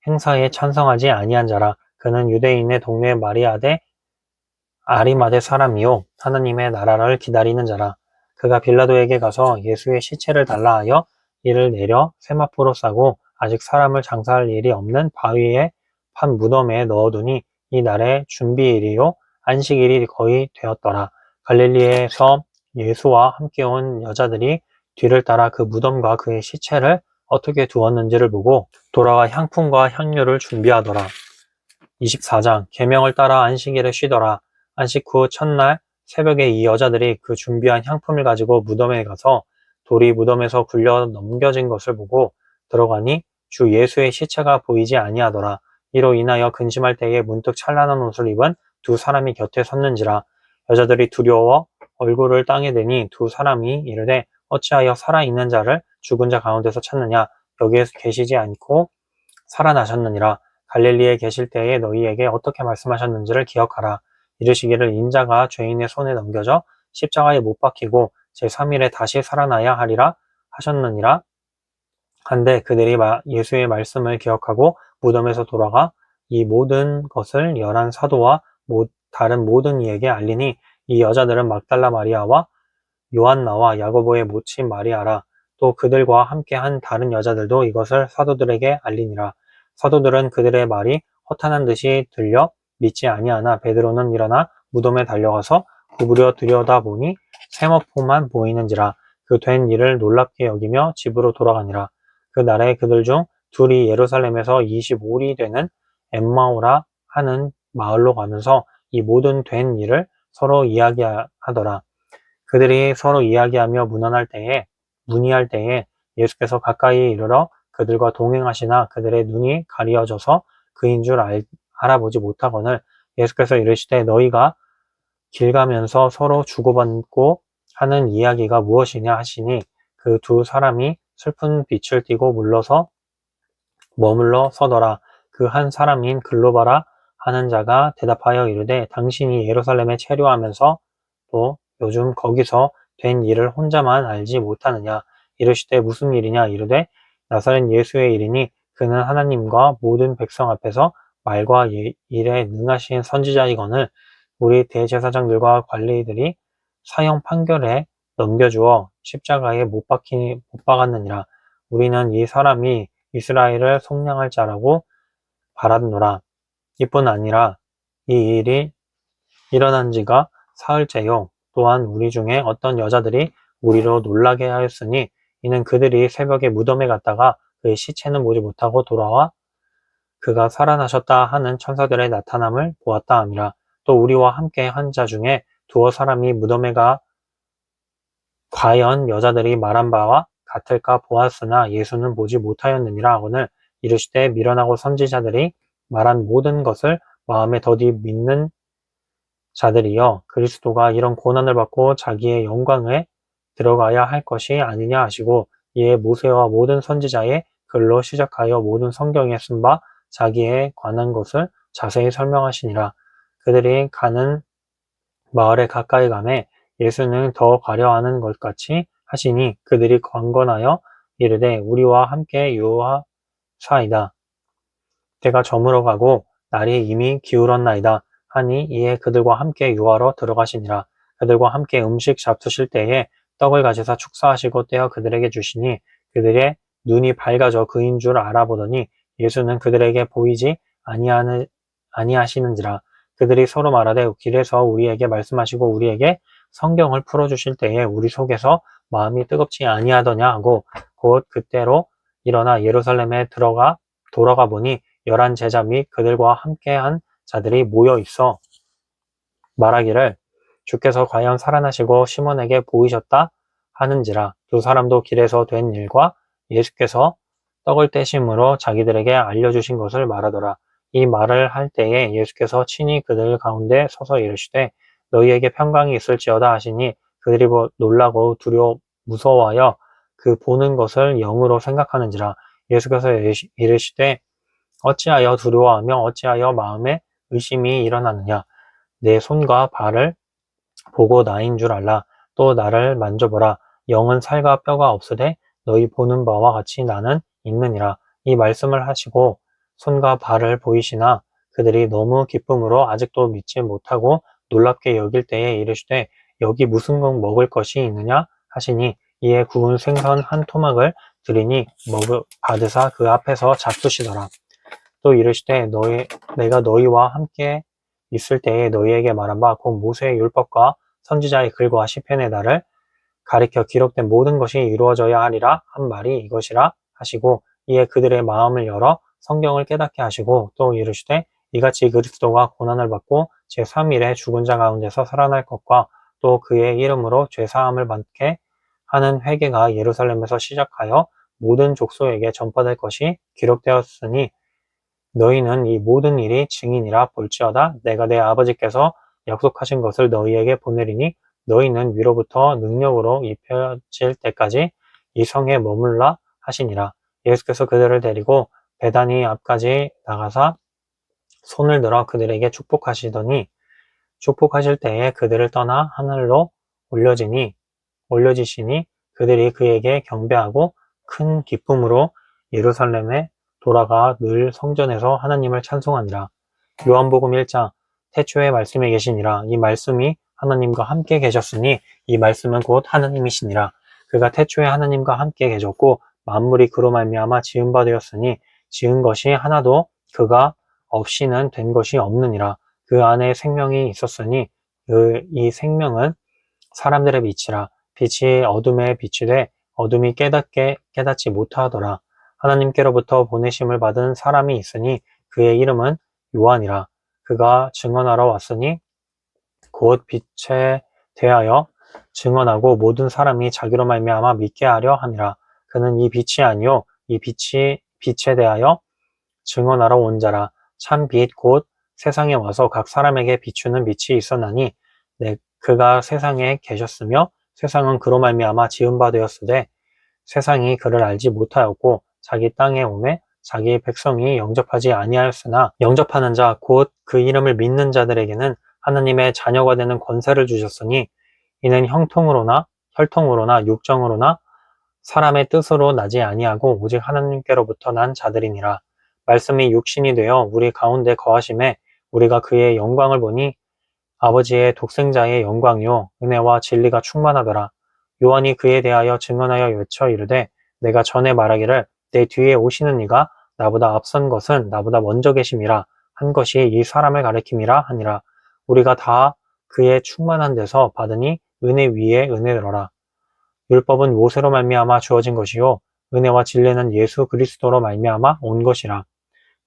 행사에 찬성하지 아니한 자라. 그는 유대인의 동네 마리아대 아리마대 사람이요 하나님의 나라를 기다리는 자라. 그가 빌라도에게 가서 예수의 시체를 달라 하여 이를 내려 세마포로 싸고 아직 사람을 장사할 일이 없는 바위에 판 무덤에 넣어두니 이 날의 준비일이요 안식일이 거의 되었더라. 갈릴리에서 예수와 함께 온 여자들이 뒤를 따라 그 무덤과 그의 시체를 어떻게 두었는지를 보고 돌아가 향품과 향료를 준비하더라. 24장 계명을 따라 안식일에 쉬더라. 안식 후 첫날 새벽에 이 여자들이 그 준비한 향품을 가지고 무덤에 가서 돌이 무덤에서 굴려 넘겨진 것을 보고 들어가니 주 예수의 시체가 보이지 아니하더라. 이로 인하여 근심할 때에 문득 찬란한 옷을 입은 두 사람이 곁에 섰는지라. 여자들이 두려워 얼굴을 땅에 대니 두 사람이 이르되 어찌하여 살아있는 자를 죽은 자 가운데서 찾느냐 여기에 계시지 않고 살아나셨느니라. 갈릴리에 계실 때에 너희에게 어떻게 말씀하셨는지를 기억하라. 이르시기를 인자가 죄인의 손에 넘겨져 십자가에 못 박히고 제3일에 다시 살아나야 하리라 하셨느니라. 한데 그들이 예수의 말씀을 기억하고 무덤에서 돌아가 이 모든 것을 11 사도와 다른 모든 이에게 알리니 이 여자들은 막달라 마리아와 요한나와 야고보의 모친 마리아라. 또 그들과 함께 한 다른 여자들도 이것을 사도들에게 알리니라. 사도들은 그들의 말이 허탄한 듯이 들려 믿지 아니하나 베드로는 일어나 무덤에 달려가서 구부려 들여다보니 세모포만 보이는지라. 그 된 일을 놀랍게 여기며 집으로 돌아가니라. 그 날에 그들 중 둘이 예루살렘에서 25리 되는 엠마오라 하는 마을로 가면서 이 모든 된 일을 서로 이야기하더라. 그들이 서로 이야기하며 문의할 때에 예수께서 가까이 이르러 그들과 동행하시나 그들의 눈이 가리어져서 그인 줄 알아보지 못하거늘 예수께서 이르시되 너희가 길 가면서 서로 주고받고 하는 이야기가 무엇이냐 하시니 그 두 사람이 슬픈 빛을 띠고 머물러 서더라. 그 한 사람인 글로바라 하는 자가 대답하여 이르되 당신이 예루살렘에 체류하면서 또 요즘 거기서 된 일을 혼자만 알지 못하느냐. 이르시되 무슨 일이냐. 이르되 나사렛 예수의 일이니 그는 하나님과 모든 백성 앞에서 말과 일에 능하신 선지자이거늘 우리 대제사장들과 관리들이 사형 판결에 넘겨주어 십자가에 못 박았느니라. 우리는 이 사람이 이스라엘을 속량할 자라고 바랐노라. 이뿐 아니라 이 일이 일어난 지가 사흘째요. 또한 우리 중에 어떤 여자들이 우리로 놀라게 하였으니 이는 그들이 새벽에 무덤에 갔다가 그의 시체는 보지 못하고 돌아와 그가 살아나셨다 하는 천사들의 나타남을 보았다 함이라. 또 우리와 함께 한 자 중에 두어 사람이 무덤에 가 과연 여자들이 말한 바와 같을까 보았으나 예수는 보지 못하였느니라 하거늘 이르시되 미련하고 선지자들이 말한 모든 것을 마음에 더디 믿는 자들이여 그리스도가 이런 고난을 받고 자기의 영광에 들어가야 할 것이 아니냐 하시고 이에 모세와 모든 선지자의 글로 시작하여 모든 성경에 쓴 바 자기에 관한 것을 자세히 설명하시니라. 그들이 가는 마을에 가까이 가매 예수는 더 가려하는 것 같이 하시니 그들이 강건하여 이르되 우리와 함께 유하사이다. 때가 저물어 가고 날이 이미 기울었나이다. 하니 이에 그들과 함께 유하러 들어가시니라. 그들과 함께 음식 잡수실 때에 떡을 가지사 축사하시고 떼어 그들에게 주시니 그들의 눈이 밝아져 그인 줄 알아보더니 예수는 그들에게 보이지 아니하시는지라. 그들이 서로 말하되 길에서 우리에게 말씀하시고 우리에게 성경을 풀어주실 때에 우리 속에서 마음이 뜨겁지 아니하더냐 하고 곧 그때로 일어나 예루살렘에 돌아가 보니 11 제자 및 그들과 함께한 자들이 모여 있어 말하기를 주께서 과연 살아나시고 시몬에게 보이셨다 하는지라. 두 사람도 길에서 된 일과 예수께서 떡을 떼심으로 자기들에게 알려주신 것을 말하더라. 이 말을 할 때에 예수께서 친히 그들 가운데 서서 이르시되 너희에게 평강이 있을지어다 하시니 그들이 놀라고 무서워하여 그 보는 것을 영으로 생각하는지라. 예수께서 이르시되 어찌하여 두려워하며 어찌하여 마음에 의심이 일어나느냐. 내 손과 발을 보고 나인 줄 알라. 또 나를 만져보라. 영은 살과 뼈가 없으되 너희 보는 바와 같이 나는 있느니라. 이 말씀을 하시고 손과 발을 보이시나 그들이 너무 기쁨으로 아직도 믿지 못하고 놀랍게 여길 때에 이르시되 여기 무슨 것 먹을 것이 있느냐 하시니 이에 구운 생선 한 토막을 드리니 받으사 그 앞에서 잡수시더라. 또 이르시되 내가 너희와 함께 있을 때에 너희에게 말한 바 곧 모세의 율법과 선지자의 글과 시편의 날을 가리켜 기록된 모든 것이 이루어져야 하리라 한 말이 이것이라 하시고 이에 그들의 마음을 열어 성경을 깨닫게 하시고 또 이르시되 이같이 그리스도가 고난을 받고 제3일에 죽은 자 가운데서 살아날 것과 또 그의 이름으로 죄사함을 받게 하는 회개가 예루살렘에서 시작하여 모든 족속에게 전파될 것이 기록되었으니 너희는 이 모든 일이 증인이라 볼지어다. 내가 내 아버지께서 약속하신 것을 너희에게 보내리니 너희는 위로부터 능력으로 입혀질 때까지 이 성에 머물라 하시니라. 예수께서 그들을 데리고 베다니 앞까지 나가사 손을 들어 그들에게 축복하시더니 축복하실 때에 그들을 떠나 하늘로 올려지시니 그들이 그에게 경배하고 큰 기쁨으로 예루살렘에 돌아가 늘 성전에서 하나님을 찬송하니라. 요한복음 1장 태초에 말씀이 계시니라. 이 말씀이 하나님과 함께 계셨으니 이 말씀은 곧 하나님이시니라. 그가 태초에 하나님과 함께 계셨고 만물이 그로 말미암아 지은 바 되었으니 지은 것이 하나도 그가 없이는 된 것이 없느니라. 그 안에 생명이 있었으니 이 생명은 사람들의 빛이라. 빛이 어둠에 비추되 어둠이 깨닫지 못하더라. 하나님께로부터 보내심을 받은 사람이 있으니 그의 이름은 요한이라. 그가 증언하러 왔으니 곧 빛에 대하여 증언하고 모든 사람이 자기로 말미암아 믿게 하려 함이라. 그는 이 빛이 아니요 이 빛에 대하여 증언하러 온 자라. 참 빛 곧 세상에 와서 각 사람에게 비추는 빛이 있었나니 그가 세상에 계셨으며 세상은 그로 말미암아 지은 바 되었으되 세상이 그를 알지 못하였고 자기 땅에 오매 자기 백성이 영접하지 아니하였으나 영접하는 자 곧 그 이름을 믿는 자들에게는 하나님의 자녀가 되는 권세를 주셨으니 이는 혈통으로나 육정으로나 사람의 뜻으로 나지 아니하고 오직 하나님께로부터 난 자들이니라. 말씀이 육신이 되어 우리 가운데 거하심에 우리가 그의 영광을 보니 아버지의 독생자의 영광이요 은혜와 진리가 충만하더라. 요한이 그에 대하여 증언하여 외쳐 이르되 내가 전에 말하기를 내 뒤에 오시는 이가 나보다 앞선 것은 나보다 먼저 계심이라 한 것이 이 사람을 가리킴이라 하니라. 우리가 다 그의 충만한 데서 받으니 은혜 위에 은혜더라. 율법은 모세로 말미암아 주어진 것이요 은혜와 진리는 예수 그리스도로 말미암아 온 것이라.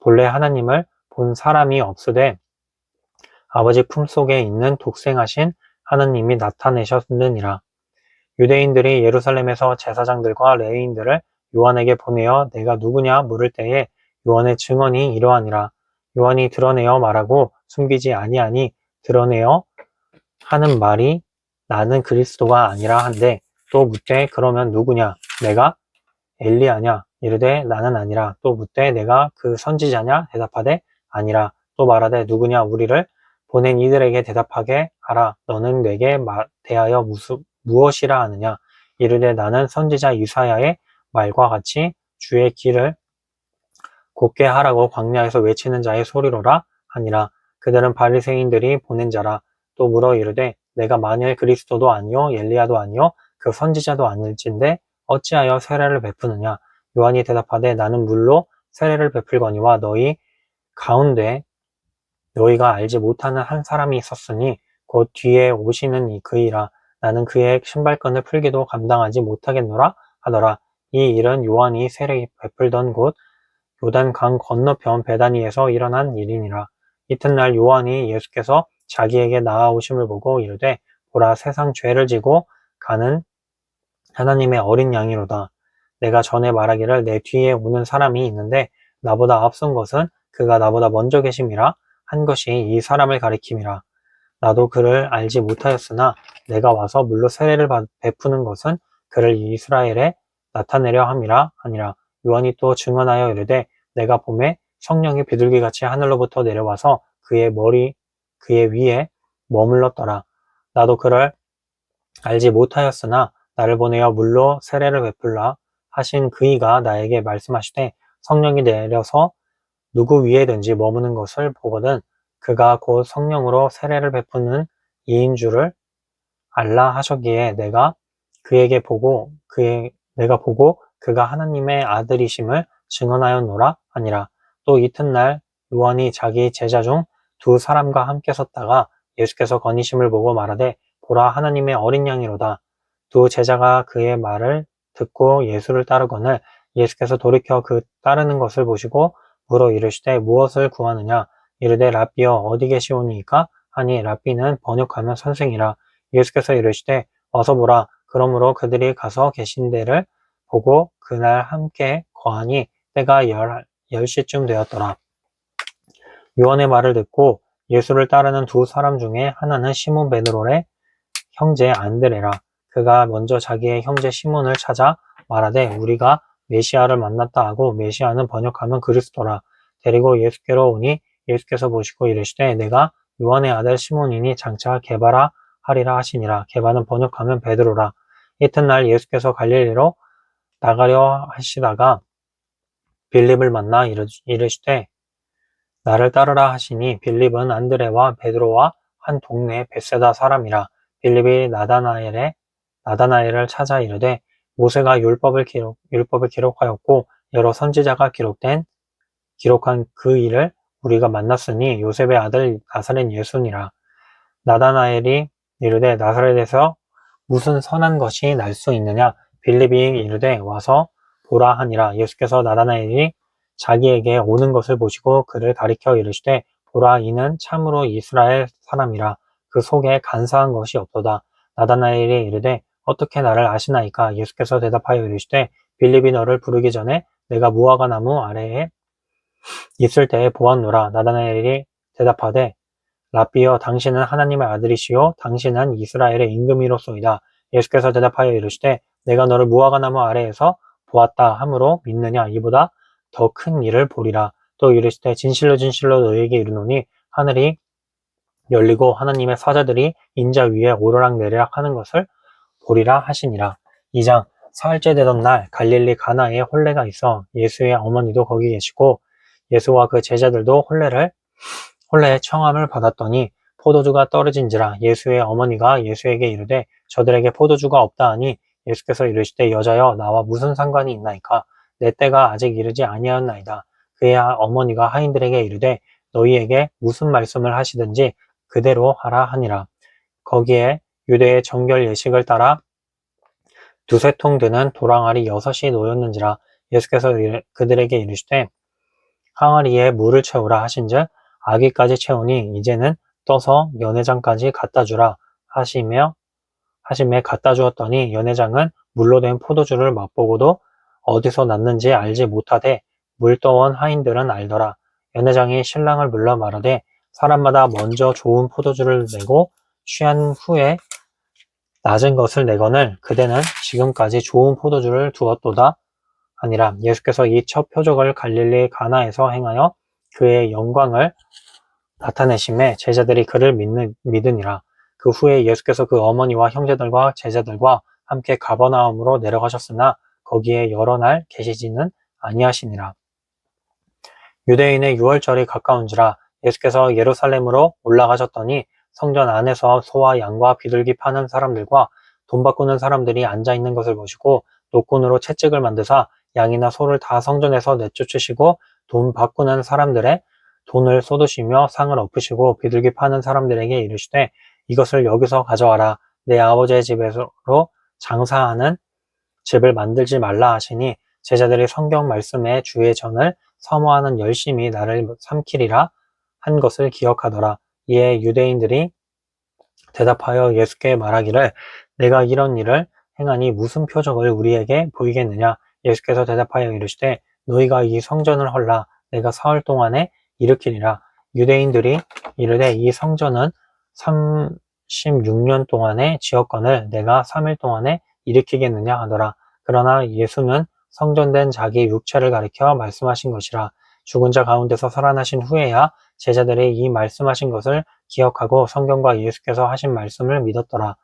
본래 하나님을 본 사람이 없으되 아버지 품속에 있는 독생하신 하나님이 나타내셨느니라. 유대인들이 예루살렘에서 제사장들과 레위인들을 요한에게 보내어 내가 누구냐 물을 때에 요한의 증언이 이러하니라. 요한이 드러내어 말하고 숨기지 아니하니 드러내어 하는 말이 나는 그리스도가 아니라 한데 또 묻되 그러면 누구냐 내가 엘리야냐 이르되 나는 아니라 또 묻되 내가 그 선지자냐 대답하되 아니라 또 말하되 누구냐 우리를 보낸 이들에게 대답하게 하라. 너는 내게 대하여 무엇이라 하느냐 이르되 나는 선지자 이사야의 말과 같이 주의 길을 곧게 하라고 광야에서 외치는 자의 소리로라 하니라. 그들은 바리새인들이 보낸 자라. 또 물어 이르되 내가 만일 그리스도도 아니요 엘리야도 아니요 그 선지자도 아닐진데 어찌하여 세례를 베푸느냐. 요한이 대답하되 나는 물로 세례를 베풀거니와 너희 가운데 너희가 알지 못하는 한 사람이 있었으니 곧 뒤에 오시는 그이라. 나는 그의 신발끈을 풀기도 감당하지 못하겠노라 하더라. 이 일은 요한이 세례 베풀던 곳 요단강 건너편 베다니에서 일어난 일이니라. 이튿날 요한이 예수께서 자기에게 나아오심을 보고 이르되 보라 세상 죄를 지고 가는 하나님의 어린 양이로다. 내가 전에 말하기를 내 뒤에 오는 사람이 있는데 나보다 앞선 것은 그가 나보다 먼저 계심이라 한 것이 이 사람을 가리킴이라. 나도 그를 알지 못하였으나 내가 와서 물로 세례를 베푸는 것은 그를 이스라엘에 나타내려 함이라 하니라. 요한이 또 증언하여 이르되 내가 봄에 성령이 비둘기같이 하늘로부터 내려와서 그의 위에 머물렀더라. 나도 그를 알지 못하였으나 나를 보내어 물로 세례를 베풀라 하신 그이가 나에게 말씀하시되 성령이 내려서 누구 위에든지 머무는 것을 보거든 그가 곧 성령으로 세례를 베푸는 이인 줄을 알라 하셨기에 내가 보고 그가 하나님의 아들이심을 증언하였노라 하니라. 또 이튿날 요한이 자기 제자 중 두 사람과 함께 섰다가 예수께서 거니심을 보고 말하되 보라 하나님의 어린 양이로다. 두 제자가 그의 말을 듣고 예수를 따르거늘 예수께서 돌이켜 그 따르는 것을 보시고 물어 이르시되 무엇을 구하느냐 이르되 랍비여 어디 계시오니이까 하니 랍비는 번역하면 선생이라. 예수께서 이르시되 어서 보라. 그러므로 그들이 가서 계신 데를 보고 그날 함께 거하니 때가 10시쯤 되었더라. 요한의 말을 듣고 예수를 따르는 두 사람 중에 하나는 시몬 베드로의 형제 안드레라. 그가 먼저 자기의 형제 시몬을 찾아 말하되 우리가 메시아를 만났다 하고 메시아는 번역하면 그리스도라. 데리고 예수께로 오니 예수께서 보시고 이르시되 내가 요한의 아들 시몬이니 장차 게바라 하리라 하시니라. 게바는 번역하면 베드로라. 이튿날 예수께서 갈릴리로 나가려 하시다가 빌립을 만나 이르시되 나를 따르라 하시니 빌립은 안드레와 베드로와 한 동네 벳세다 사람이라. 빌립이 나다나엘을 찾아 이르되 모세가 율법을 기록하였고 여러 선지자가 기록한 그 일을 우리가 만났으니 요셉의 아들 나사렛 예수니라. 나다나엘이 이르되 나사렛에서 무슨 선한 것이 날 수 있느냐? 빌립이 이르되 와서 보라 하니라. 예수께서 나다나엘이 자기에게 오는 것을 보시고 그를 가리켜 이르시되 보라, 이는 참으로 이스라엘 사람이라. 그 속에 간사한 것이 없도다. 나다나엘이 이르되 어떻게 나를 아시나이까? 예수께서 대답하여 이르시되 빌립이 너를 부르기 전에 내가 무화과 나무 아래에 있을 때에 보았노라. 나다나엘이 대답하되 라삐여, 당신은 하나님의 아들이시요 당신은 이스라엘의 임금이로소이다. 예수께서 대답하여 이르시되 내가 너를 무화과나무 아래에서 보았다 함으로 믿느냐? 이보다 더 큰 일을 보리라. 또 이르시되 진실로 진실로 너희에게 이르노니 하늘이 열리고 하나님의 사자들이 인자 위에 오르락내리락 하는 것을 보리라 하시니라. 2장. 사흘째 되던 날 갈릴리 가나에 혼례가 있어 예수의 어머니도 거기 계시고 예수와 그 제자들도 혼례의 청함을 받았더니 포도주가 떨어진지라. 예수의 어머니가 예수에게 이르되 저들에게 포도주가 없다 하니 예수께서 이르시되 여자여, 나와 무슨 상관이 있나이까? 내 때가 아직 이르지 아니하였나이다. 그의 어머니가 하인들에게 이르되 너희에게 무슨 말씀을 하시든지 그대로 하라 하니라. 거기에 유대의 정결 예식을 따라 두세 통 드는 도랑아리 6이 놓였는지라. 예수께서 그들에게 이르시되 항아리에 물을 채우라 하신즉 아기까지 채우니 이제는 떠서 연회장까지 갖다 주라 하심에 갖다 주었더니 연회장은 물로 된 포도주를 맛보고도 어디서 났는지 알지 못하되 물떠온 하인들은 알더라. 연회장이 신랑을 불러 말하되 사람마다 먼저 좋은 포도주를 내고 취한 후에 낮은 것을 내거늘 그대는 지금까지 좋은 포도주를 두었도다 하니라. 예수께서 이 첫 표적을 갈릴리 가나에서 행하여 그의 영광을 나타내심에 제자들이 그를 믿으니라. 그 후에 예수께서 그 어머니와 형제들과 제자들과 함께 가버나움으로 내려가셨으나 거기에 여러 날 계시지는 아니하시니라. 유대인의 유월절이 가까운지라. 예수께서 예루살렘으로 올라가셨더니 성전 안에서 소와 양과 비둘기 파는 사람들과 돈 바꾸는 사람들이 앉아 있는 것을 보시고 노끈으로 채찍을 만드사 양이나 소를 다 성전에서 내쫓으시고 돈 바꾸는 사람들의 돈을 쏟으시며 상을 엎으시고 비둘기 파는 사람들에게 이르시되 이것을 여기서 가져와라. 내 아버지의 집으로 장사하는 집을 만들지 말라 하시니 제자들이 성경 말씀에 주의 전을 사모하는 열심히 나를 삼키리라 한 것을 기억하더라. 이에 유대인들이 대답하여 예수께 말하기를 내가 이런 일을 행하니 무슨 표적을 우리에게 보이겠느냐? 예수께서 대답하여 이르시되 너희가 이 성전을 헐라. 내가 사흘 동안에 일으키리라. 유대인들이 이르되 이 성전은 36년 동안에 지었거늘 내가 3일 동안에 일으키겠느냐 하더라. 그러나 예수는 성전된 자기 육체를 가리켜 말씀하신 것이라. 죽은 자 가운데서 살아나신 후에야 제자들이 이 말씀하신 것을 기억하고 성경과 예수께서 하신 말씀을 믿었더라.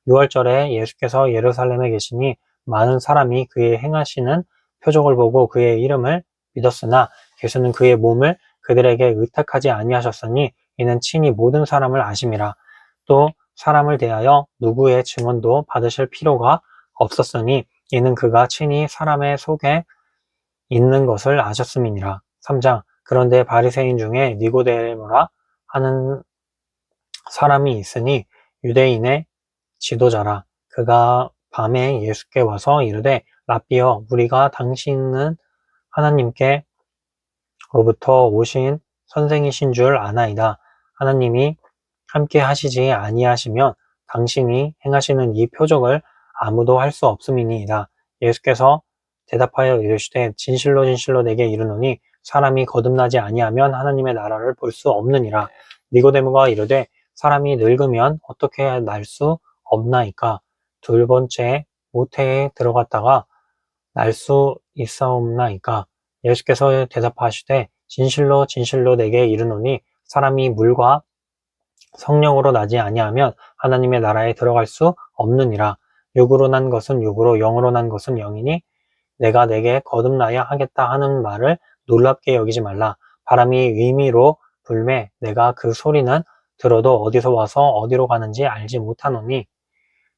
6월절에 예수께서 예루살렘에 계시니 많은 사람이 그의 행하시는 표적을 보고 그의 이름을 믿었으나 예수는 그의 몸을 그들에게 의탁하지 아니하셨으니 이는 친히 모든 사람을 아심이라. 또 사람을 대하여 누구의 증언도 받으실 필요가 없었으니 이는 그가 친히 사람의 속에 있는 것을 아셨음이니라. 3장. 그런데 바리새인 중에 니고데모라 하는 사람이 있으니 유대인의 지도자라. 그가 밤에 예수께 와서 이르되 라삐여, 우리가 당신은 하나님께로부터 오신 선생이신 줄 아나이다. 하나님이 함께 하시지 아니하시면 당신이 행하시는 이 표적을 아무도 할 수 없음이니이다. 예수께서 대답하여 이르시되 진실로 진실로 내게 이르노니 사람이 거듭나지 아니하면 하나님의 나라를 볼 수 없느니라. 니고데모가 이르되 사람이 늙으면 어떻게 날 수 없나이까? 둘 번째 모태에 들어갔다가 날 수 있사옵나이까? 예수께서 대답하시되 진실로 진실로 내게 이르노니 사람이 물과 성령으로 나지 아니하면 하나님의 나라에 들어갈 수 없느니라. 육으로 난 것은 육으로 영으로 난 것은 영이니 내가 내게 거듭나야 하겠다 하는 말을 놀랍게 여기지 말라. 바람이 위미로 불매 내가 그 소리는 들어도 어디서 와서 어디로 가는지 알지 못하노니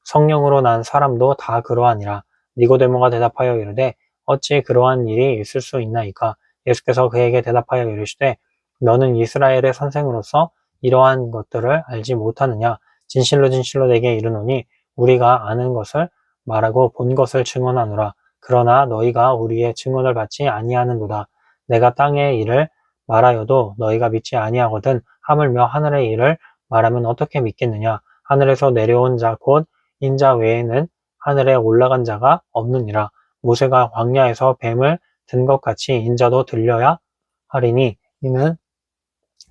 성령으로 난 사람도 다 그러하니라. 니고데모가 대답하여 이르되 어찌 그러한 일이 있을 수 있나이까? 예수께서 그에게 대답하여 이르시되 너는 이스라엘의 선생으로서 이러한 것들을 알지 못하느냐? 진실로 진실로 내게 이르노니 우리가 아는 것을 말하고 본 것을 증언하노라. 그러나 너희가 우리의 증언을 받지 아니하는도다. 내가 땅의 일을 말하여도 너희가 믿지 아니하거든 하물며 하늘의 일을 말하면 어떻게 믿겠느냐? 하늘에서 내려온 자 곧 인자 외에는 하늘에 올라간 자가 없느니라. 모세가 광야에서 뱀을 든 것 같이 인자도 들려야 하리니 이는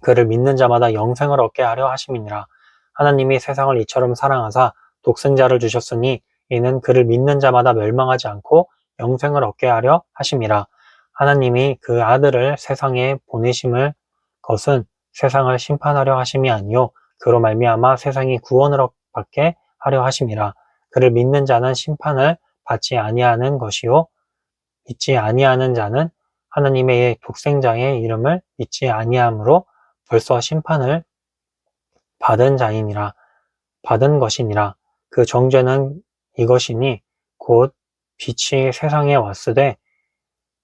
그를 믿는 자마다 영생을 얻게 하려 하심이니라. 하나님이 세상을 이처럼 사랑하사 독생자를 주셨으니 이는 그를 믿는 자마다 멸망하지 않고 영생을 얻게 하려 하심이라. 하나님이 그 아들을 세상에 보내심을 것은 세상을 심판하려 하심이 아니요 그로 말미암아 세상이 구원을 받게 하려 하심이라. 그를 믿는 자는 심판을 받지 아니하는 것이요 믿지 아니하는 자는 하나님의 독생자의 이름을 믿지 아니함으로 벌써 심판을 받은 것이니라. 그 정죄는 이것이니 곧 빛이 세상에 왔으되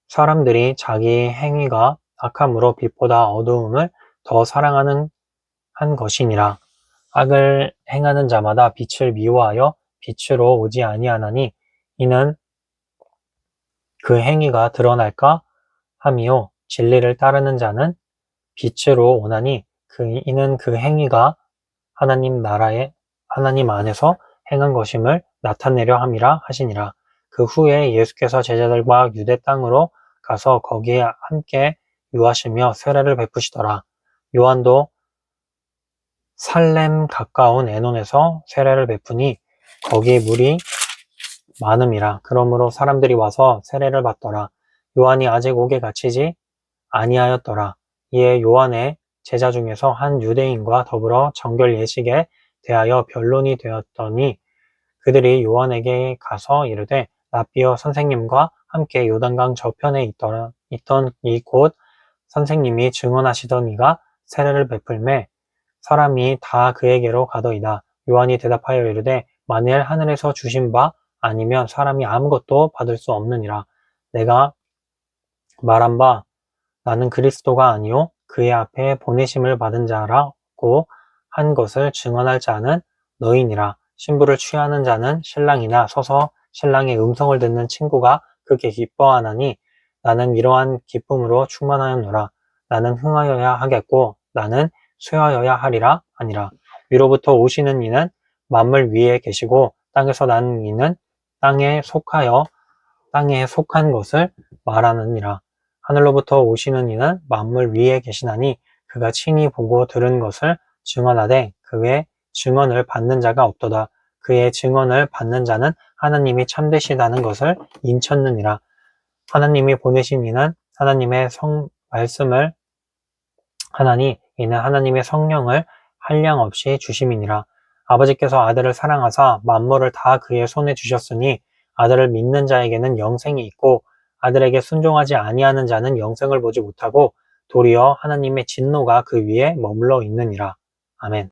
사람들이 자기 행위가 악함으로 빛보다 어두움을 더 사랑하는 한 것이니라. 악을 행하는 자마다 빛을 미워하여 빛으로 오지 아니하나니 이는 그 행위가 드러날까 함이요 진리를 따르는 자는 빛으로 오나니 이는 그 행위가 하나님 안에서 행한 것임을 나타내려 함이라 하시니라. 그 후에 예수께서 제자들과 유대 땅으로 가서 거기에 함께 유하시며 세례를 베푸시더라. 요한도 살렘 가까운 에논에서 세례를 베푸니 거기 물이 많음이라. 그러므로 사람들이 와서 세례를 받더라. 요한이 아직 옥에 갇히지 아니하였더라. 이에 요한의 제자 중에서 한 유대인과 더불어 정결 예식에 대하여 변론이 되었더니 그들이 요한에게 가서 이르되 랍비여 선생님과 함께 요단강 저편에 있던 이 곧 선생님이 증언하시던 이가 세례를 베풀매 사람이 다 그에게로 가더이다. 요한이 대답하여 이르되 만일 하늘에서 주신 바 아니면 사람이 아무것도 받을 수 없느니라. 내가 말한 바 나는 그리스도가 아니요 그의 앞에 보내심을 받은 자라고 한 것을 증언할 자는 너희니라. 신부를 취하는 자는 신랑이나 서서 신랑의 음성을 듣는 친구가 그렇게 기뻐하나니 나는 이러한 기쁨으로 충만하였노라. 나는 흥하여야 하겠고 나는 쇠하여야 하리라 아니라. 위로부터 오시는 이는 만물 위에 계시고 땅에서 난 이는 땅에 속한 것을 말하느니라. 하늘로부터 오시는 이는 만물 위에 계시나니 그가 친히 보고 들은 것을 증언하되 그의 증언을 받는 자가 없도다. 그의 증언을 받는 자는 하나님이 참되시다는 것을 인쳤느니라. 하나님이 보내신 이는 하나님의 말씀을 하나니 이는 하나님의 성령을 한량없이 주심이니라. 아버지께서 아들을 사랑하사 만물을 다 그의 손에 주셨으니 아들을 믿는 자에게는 영생이 있고 아들에게 순종하지 아니하는 자는 영생을 보지 못하고 도리어 하나님의 진노가 그 위에 머물러 있느니라. 아멘.